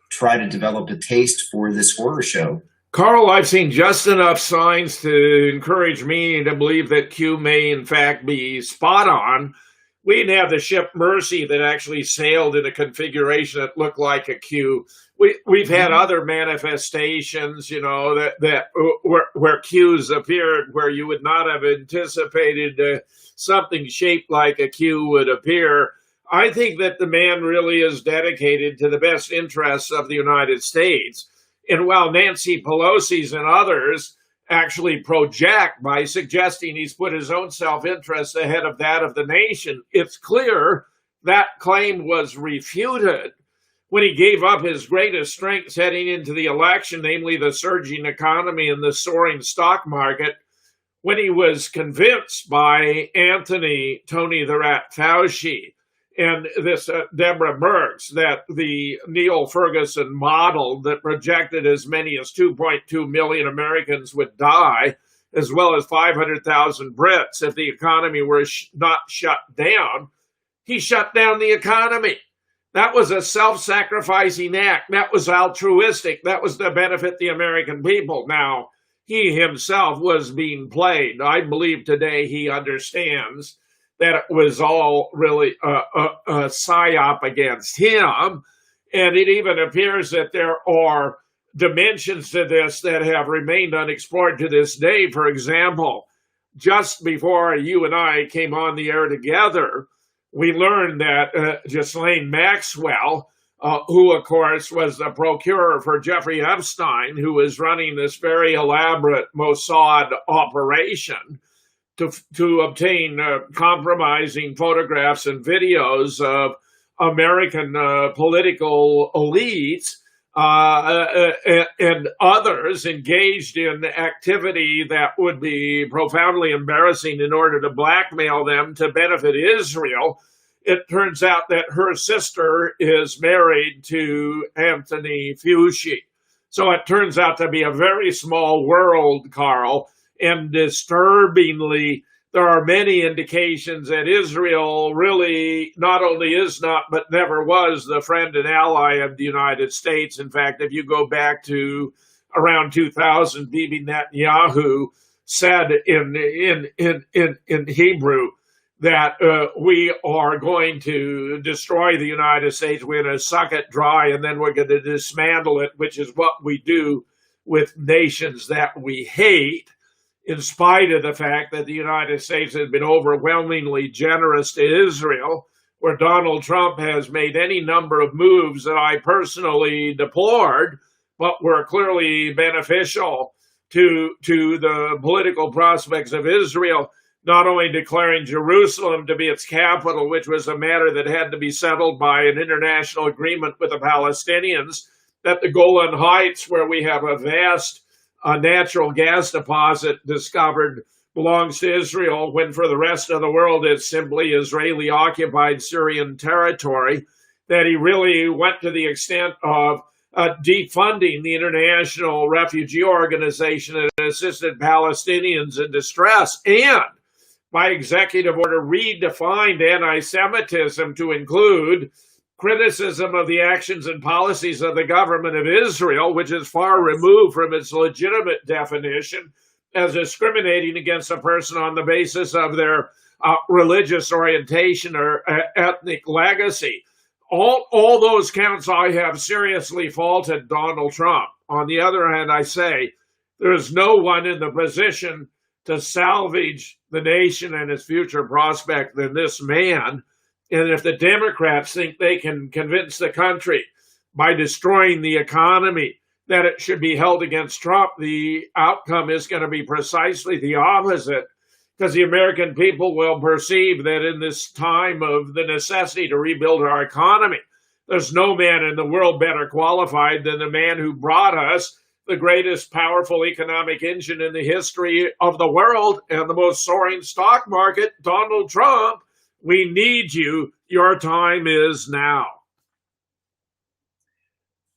try to develop a taste for this horror show? Carl, I've seen just enough signs to encourage me to believe that Q may in fact be spot on. We didn't have the ship Mercy that actually sailed in a configuration that looked like a Q. We've had other manifestations, you know, that where Qs appeared where you would not have anticipated something shaped like a Q would appear. I think that the man really is dedicated to the best interests of the United States. And while Nancy Pelosi's and others actually project by suggesting he's put his own self-interest ahead of that of the nation, it's clear that claim was refuted when he gave up his greatest strengths heading into the election, namely the surging economy and the soaring stock market, when he was convinced by Tony the Rat Fauci and this Deborah Birx that the Neil Ferguson model that projected as many as 2.2 million Americans would die, as well as 500,000 Brits if the economy were not shut down, he shut down the economy. That was a self-sacrificing act. That was altruistic. That was to benefit the American people. Now, he himself was being played. I believe today he understands that it was all really a psyop against him. And it even appears that there are dimensions to this that have remained unexplored to this day. For example, just before you and I came on the air together, we learned that Ghislaine Maxwell, who, of course, was the procurer for Jeffrey Epstein, who was running this very elaborate Mossad operation, to obtain compromising photographs and videos of American political elites and others engaged in activity that would be profoundly embarrassing in order to blackmail them to benefit Israel. It turns out that her sister is married to Anthony Fauci. So it turns out to be a very small world, Carl. And disturbingly, there are many indications that Israel really not only is not, but never was the friend and ally of the United States. In fact, if you go back to around 2000, Bibi Netanyahu said in Hebrew that we are going to destroy the United States. We're going to suck it dry, and then we're going to dismantle it, which is what we do with nations that we hate, in spite of the fact that the United States has been overwhelmingly generous to Israel, where Donald Trump has made any number of moves that I personally deplored, but were clearly beneficial to the political prospects of Israel, not only declaring Jerusalem to be its capital, which was a matter that had to be settled by an international agreement with the Palestinians, that the Golan Heights, where we have a vast natural gas deposit discovered, belongs to Israel, when for the rest of the world it's simply Israeli-occupied Syrian territory, that he really went to the extent of defunding the International Refugee Organization that assisted Palestinians in distress, and by executive order redefined anti-Semitism to include criticism of the actions and policies of the government of Israel, which is far removed from its legitimate definition as discriminating against a person on the basis of their religious orientation or ethnic legacy. All those counts I have seriously faulted Donald Trump. On the other hand, I say there is no one in the position to salvage the nation and its future prospect than this man. And if the Democrats think they can convince the country by destroying the economy that it should be held against Trump, the outcome is going to be precisely the opposite. because the American people will perceive that in this time of the necessity to rebuild our economy, there's no man in the world better qualified than the man who brought us the greatest powerful economic engine in the history of the world and the most soaring stock market, Donald Trump. We need you. Your time is now.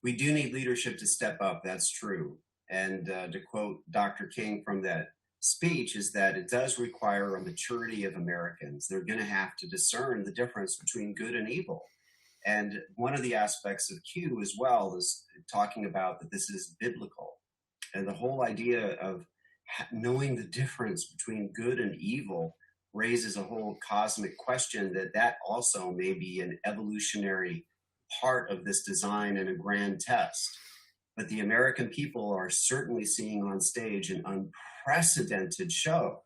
We do need leadership to step up. That's true. And to quote Dr. King from that speech is that it does require a maturity of Americans. They're going to have to discern the difference between good and evil. And one of the aspects of Q as well is talking about that this is biblical. And the whole idea of knowing the difference between good and evil raises a whole cosmic question that also may be an evolutionary part of this design and a grand test. But the American people are certainly seeing on stage an unprecedented show.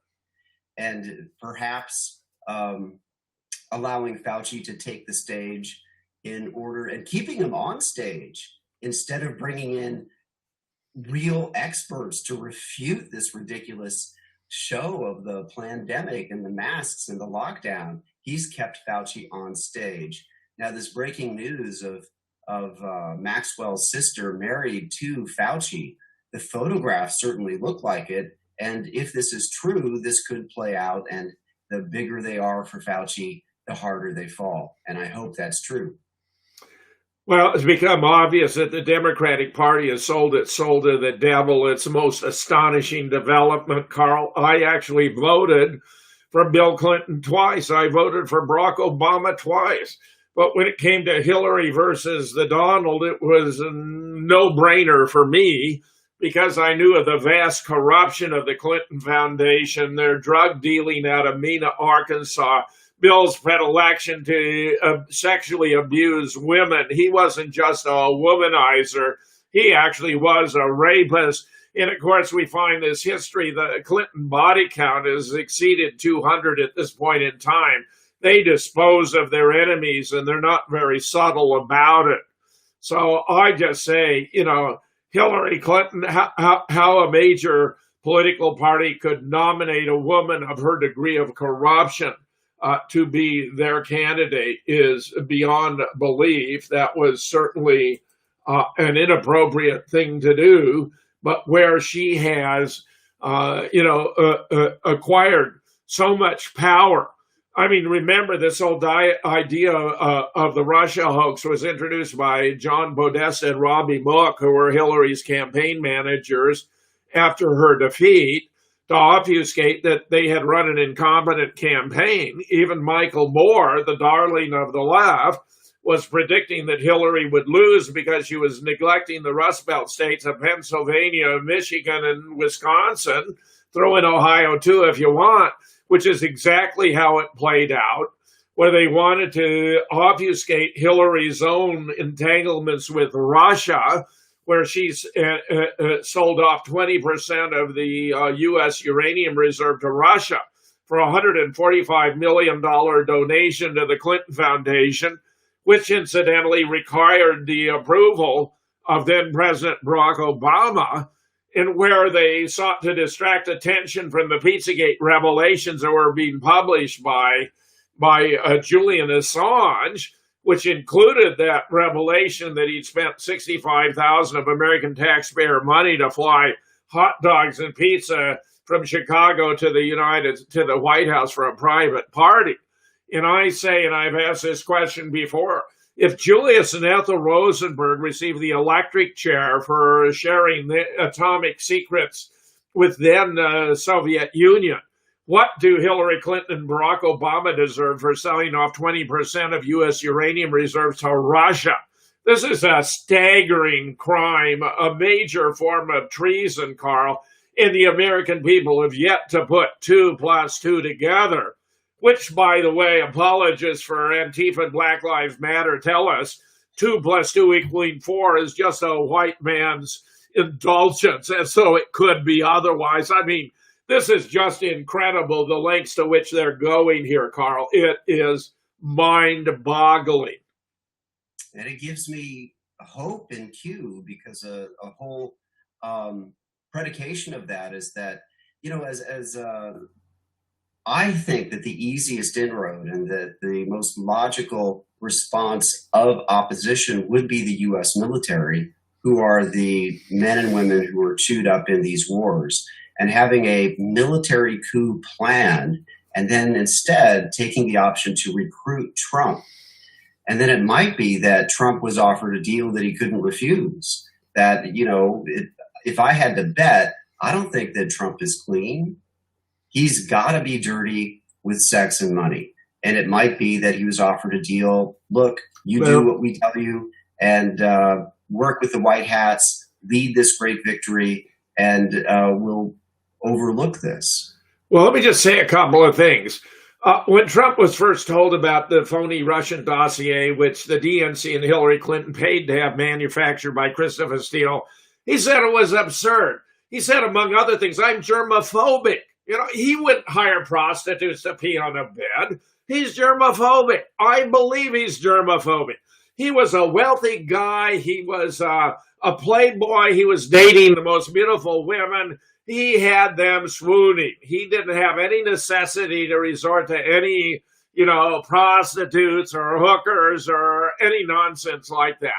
And perhaps allowing Fauci to take the stage in order and keeping him on stage instead of bringing in real experts to refute this ridiculous show of the pandemic and the masks and the lockdown. He's kept Fauci on stage. Now, this breaking news of Maxwell's sister married to Fauci, the photographs certainly look like it. And if this is true, this could play out. And the bigger they are for Fauci, the harder they fall. And I hope that's true. Well, it's become obvious that the Democratic Party has sold its soul to the devil. It's the most astonishing development, Carl. I actually voted for Bill Clinton twice. I voted for Barack Obama twice. But when it came to Hillary versus the Donald, it was a no-brainer for me because I knew of the vast corruption of the Clinton Foundation, their drug dealing out of Mena, Arkansas, Bill's predilection to sexually abuse women. He wasn't just a womanizer. He actually was a rapist. And of course, we find this history, the Clinton body count has exceeded 200 at this point in time. They dispose of their enemies and they're not very subtle about it. So I just say, Hillary Clinton, how a major political party could nominate a woman of her degree of corruption to be their candidate is beyond belief. That was certainly an inappropriate thing to do, but where she has, acquired so much power. I mean, remember this whole idea of the Russia hoax was introduced by John Podesta and Robbie Mook, who were Hillary's campaign managers after her defeat, to obfuscate that they had run an incompetent campaign. Even Michael Moore, the darling of the left, was predicting that Hillary would lose because she was neglecting the Rust Belt states of Pennsylvania, Michigan, and Wisconsin. Throw in Ohio too if you want, which is exactly how it played out, where they wanted to obfuscate Hillary's own entanglements with Russia, where she's sold off 20% of the U.S. uranium reserve to Russia for a $145 million donation to the Clinton Foundation, which incidentally required the approval of then President Barack Obama, and where they sought to distract attention from the Pizzagate revelations that were being published by Julian Assange, which included that revelation that he'd spent $65,000 of American taxpayer money to fly hot dogs and pizza from Chicago to the White House for a private party. And I say, and I've asked this question before, if Julius and Ethel Rosenberg received the electric chair for sharing the atomic secrets with then Soviet Union, what do Hillary Clinton and Barack Obama deserve for selling off 20% of U.S. uranium reserves to Russia? This is a staggering crime, a major form of treason, Carl, and the American people have yet to put 2 + 2 together, which, by the way, apologists for Antifa and Black Lives Matter tell us 2 + 2 = 4 is just a white man's indulgence, and so it could be otherwise. I mean, this is just incredible, the lengths to which they're going here, Carl. It is mind-boggling. And it gives me hope in Q, because a whole predication of that is that, as I think that the easiest inroad and that the most logical response of opposition would be the U.S. military, who are the men and women who are chewed up in these wars, and having a military coup planned, and then instead taking the option to recruit Trump. And then it might be that Trump was offered a deal that he couldn't refuse. That, if I had to bet, I don't think that Trump is clean. He's got to be dirty with sex and money. And it might be that he was offered a deal. Look, you do what we tell you and work with the white hats, lead this great victory, and we'll overlook this. Well, let me just say a couple of things. When Trump was first told about the phony Russian dossier, which the DNC and Hillary Clinton paid to have manufactured by Christopher Steele, he said it was absurd. He said, among other things, I'm germophobic. He wouldn't hire prostitutes to pee on a bed. He's germophobic. I believe he's germophobic. He was a wealthy guy. He was a playboy. He was dating the most beautiful women. He had them swooning. He didn't have any necessity to resort to any, prostitutes or hookers or any nonsense like that.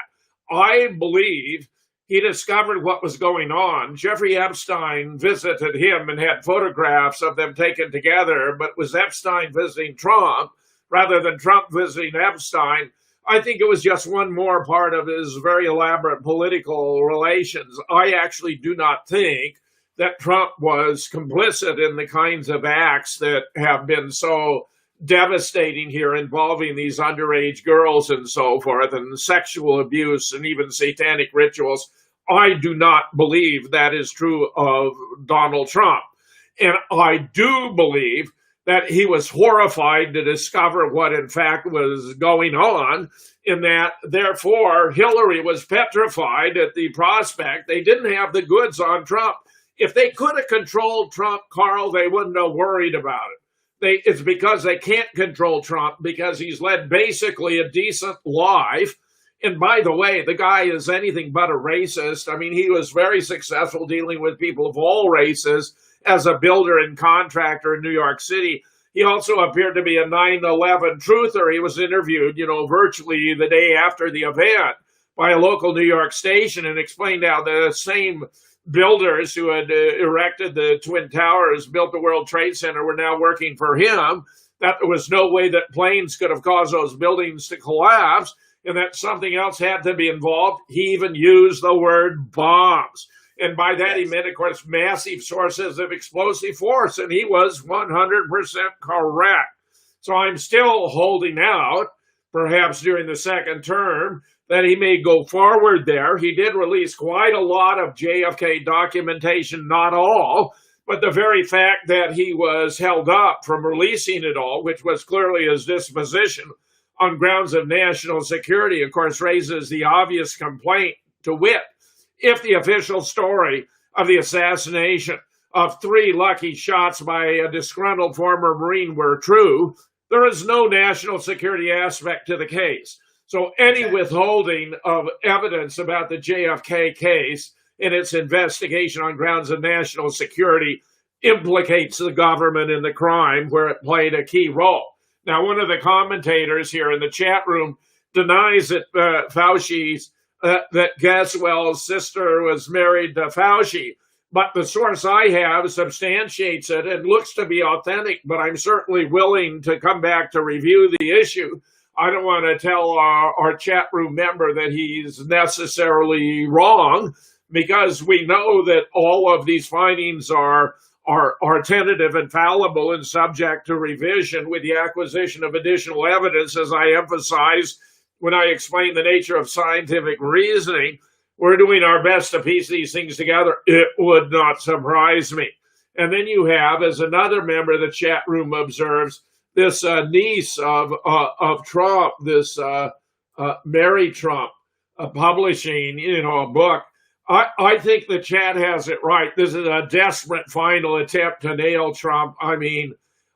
I believe he discovered what was going on. Jeffrey Epstein visited him and had photographs of them taken together, but was Epstein visiting Trump rather than Trump visiting Epstein? I think it was just one more part of his very elaborate political relations. I actually do not think that Trump was complicit in the kinds of acts that have been so devastating here, involving these underage girls and so forth, and sexual abuse and even satanic rituals. I do not believe that is true of Donald Trump. And I do believe that he was horrified to discover what in fact was going on, in that therefore Hillary was petrified at the prospect. They didn't have the goods on Trump. If they could have controlled Trump, Carl, they wouldn't have worried about it. It's because they can't control Trump, because he's led basically a decent life. And by the way, the guy is anything but a racist. I mean, he was very successful dealing with people of all races as a builder and contractor in New York City. He also appeared to be a 9/11 truther. He was interviewed, virtually the day after the event by a local New York station, and explained how the same builders who had erected the Twin Towers, built the World Trade Center, were now working for him, that there was no way that planes could have caused those buildings to collapse, and that something else had to be involved. He even used the word bombs. And by that, he meant, of course, massive sources of explosive force, and he was 100% correct. So I'm still holding out, perhaps during the second term, that he may go forward there. He did release quite a lot of JFK documentation, not all, but the very fact that he was held up from releasing it all, which was clearly his disposition on grounds of national security, of course, raises the obvious complaint, to wit, if the official story of the assassination of 3 lucky shots by a disgruntled former Marine were true, there is no national security aspect to the case. So any withholding of evidence about the JFK case in its investigation on grounds of national security implicates the government in the crime where it played a key role. Now, one of the commentators here in the chat room denies that that Gaswell's sister was married to Fauci, but the source I have substantiates it and looks to be authentic, but I'm certainly willing to come back to review the issue. I don't want to tell our chat room member that he's necessarily wrong, because we know that all of these findings are tentative and fallible and subject to revision with the acquisition of additional evidence. As I emphasized when I explained the nature of scientific reasoning, we're doing our best to piece these things together. It would not surprise me. And then you have, as another member of the chat room observes, this niece of Trump, this Mary Trump, publishing, a book. I think the chat has it right. This is a desperate final attempt to nail Trump. I mean,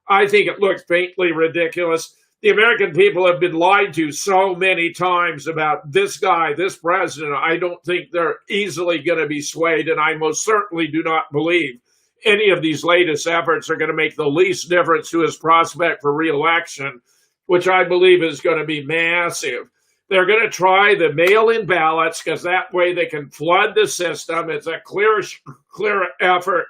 I think it looks faintly ridiculous. The American people have been lied to so many times about this guy, this president. I don't think they're easily going to be swayed, and I most certainly do not believe any of these latest efforts are going to make the least difference to his prospect for re-election, which I believe is going to be massive. They're going to try the mail-in ballots because that way they can flood the system. It's a clear effort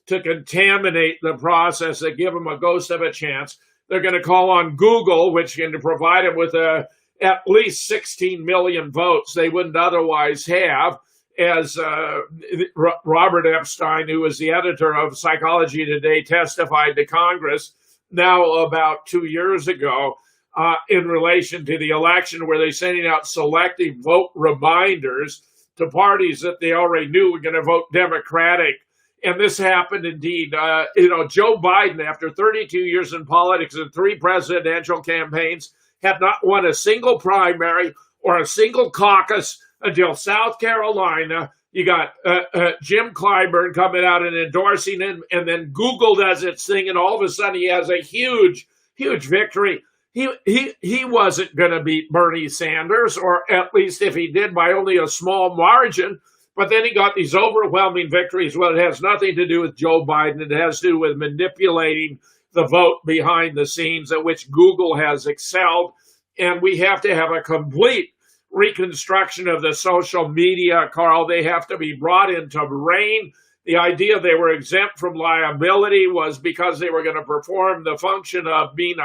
to contaminate the process and give them a ghost of a chance. They're going to call on Google, which can provide them with at least 16 million votes they wouldn't otherwise have, as Robert Epstein, who was the editor of Psychology Today, testified to Congress now about 2 years ago in relation to the election, where they're sending out selective vote reminders to parties that they already knew were going to vote Democratic. And this happened indeed. Joe Biden, after 32 years in politics and 3 presidential campaigns, had not won a single primary or a single caucus until South Carolina. You got Jim Clyburn coming out and endorsing him, and then Google does its thing, and all of a sudden he has a huge victory. He wasn't going to beat Bernie Sanders, or at least if he did, by only a small margin. But then he got these overwhelming victories. Well, it has nothing to do with Joe Biden. It has to do with manipulating the vote behind the scenes, at which Google has excelled. And we have to have a complete reconstruction of the social media, Carl. They have to be brought into rein. The idea they were exempt from liability was because they were going to perform the function of being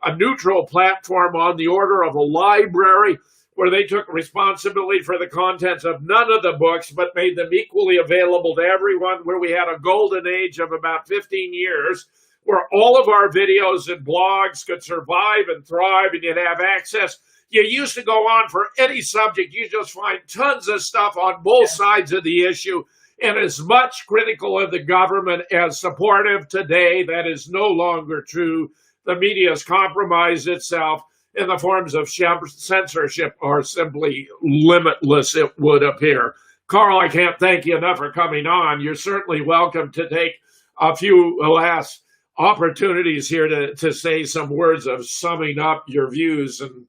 a neutral platform on the order of a library, where they took responsibility for the contents of none of the books, but made them equally available to everyone, where we had a golden age of about 15 years, where all of our videos and blogs could survive and thrive, and you'd have access. You used to go on for any subject. You just find tons of stuff on both sides of the issue, and as much critical of the government as supportive today. That is no longer true. The media has compromised itself, and the forms of censorship are simply limitless, it would appear. Carl, I can't thank you enough for coming on. You're certainly welcome to take a few last opportunities here to say some words of summing up your views, and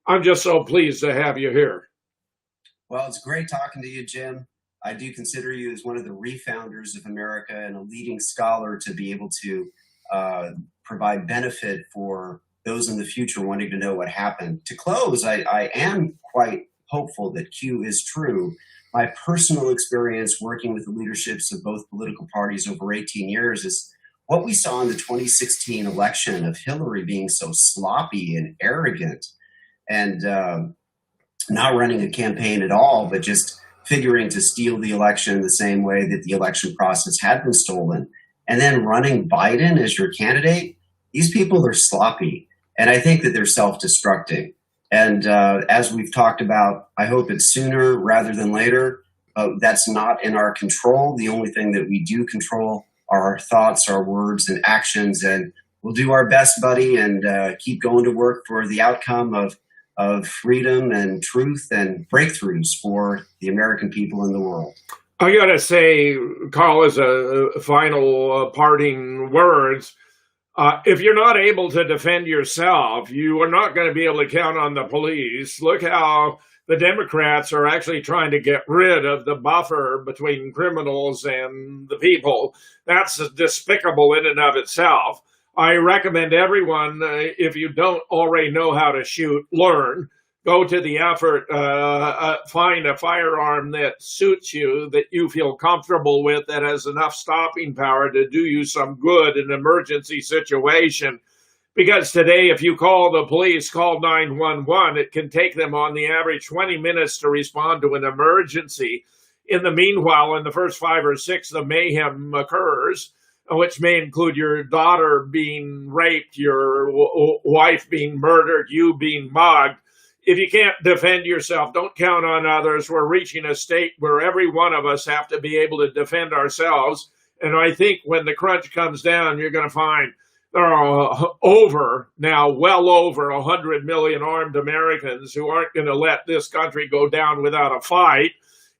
I'm just so pleased to have you here. Well, it's great talking to you, Jim. I do consider you as one of the refounders of America and a leading scholar to be able to provide benefit for those in the future wanting to know what happened. To close, I am quite hopeful that Q is true. My personal experience working with the leaderships of both political parties over 18 years is what we saw in the 2016 election of Hillary being so sloppy and arrogant and not running a campaign at all, but just figuring to steal the election the same way that the election process had been stolen. And then running Biden as your candidate. These people are sloppy. And I think that they're self-destructing. And as we've talked about, I hope it's sooner rather than later. That's not in our control. The only thing that we do control are our thoughts, our words, and actions. And we'll do our best, buddy, and keep going to work for the outcome of freedom and truth and breakthroughs for the American people and the world. I got to say, Carl, as a final parting words, if you're not able to defend yourself, you are not going to be able to count on the police. Look how the Democrats are actually trying to get rid of the buffer between criminals and the people. That's despicable in and of itself. I recommend everyone, if you don't already know how to shoot, learn. Go to the effort, find a firearm that suits you, that you feel comfortable with, that has enough stopping power to do you some good in an emergency situation. Because today, if you call the police, call 911, it can take them on the average 20 minutes to respond to an emergency. In the meanwhile, in the first 5 or 6, the mayhem occurs, which may include your daughter being raped, your wife being murdered, you being mugged. If you can't defend yourself, don't count on others. We're reaching a state where every one of us have to be able to defend ourselves. And I think when the crunch comes down, you're going to find there are well over 100 million armed Americans who aren't going to let this country go down without a fight.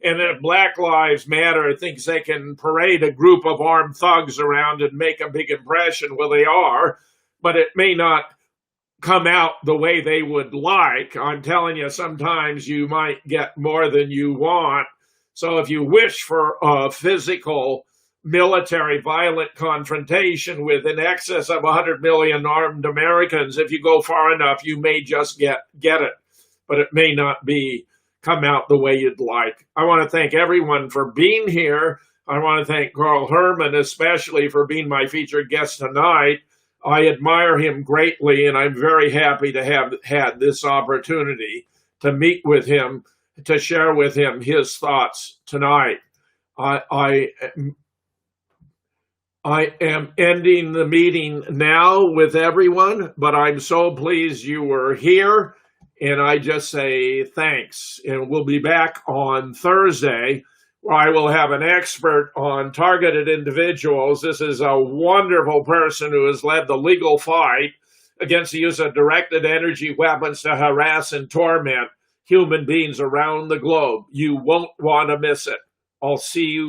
And if Black Lives Matter thinks they can parade a group of armed thugs around and make a big impression, well, they are, but it may not come out the way they would like. I'm telling you, sometimes you might get more than you want. So if you wish for a physical military violent confrontation with in excess of 100 million armed Americans. If you go far enough, you may just get it, but it may not come out the way you'd like. I want to thank everyone for being here. I want to thank Carl Herman, especially for being my featured guest tonight. I admire him greatly, and I'm very happy to have had this opportunity to meet with him, to share with him his thoughts tonight. I am ending the meeting now with everyone, but I'm so pleased you were here, and I just say thanks. And we'll be back on Thursday, where I will have an expert on targeted individuals. This is a wonderful person who has led the legal fight against the use of directed energy weapons to harass and torment human beings around the globe. You won't want to miss it. I'll see you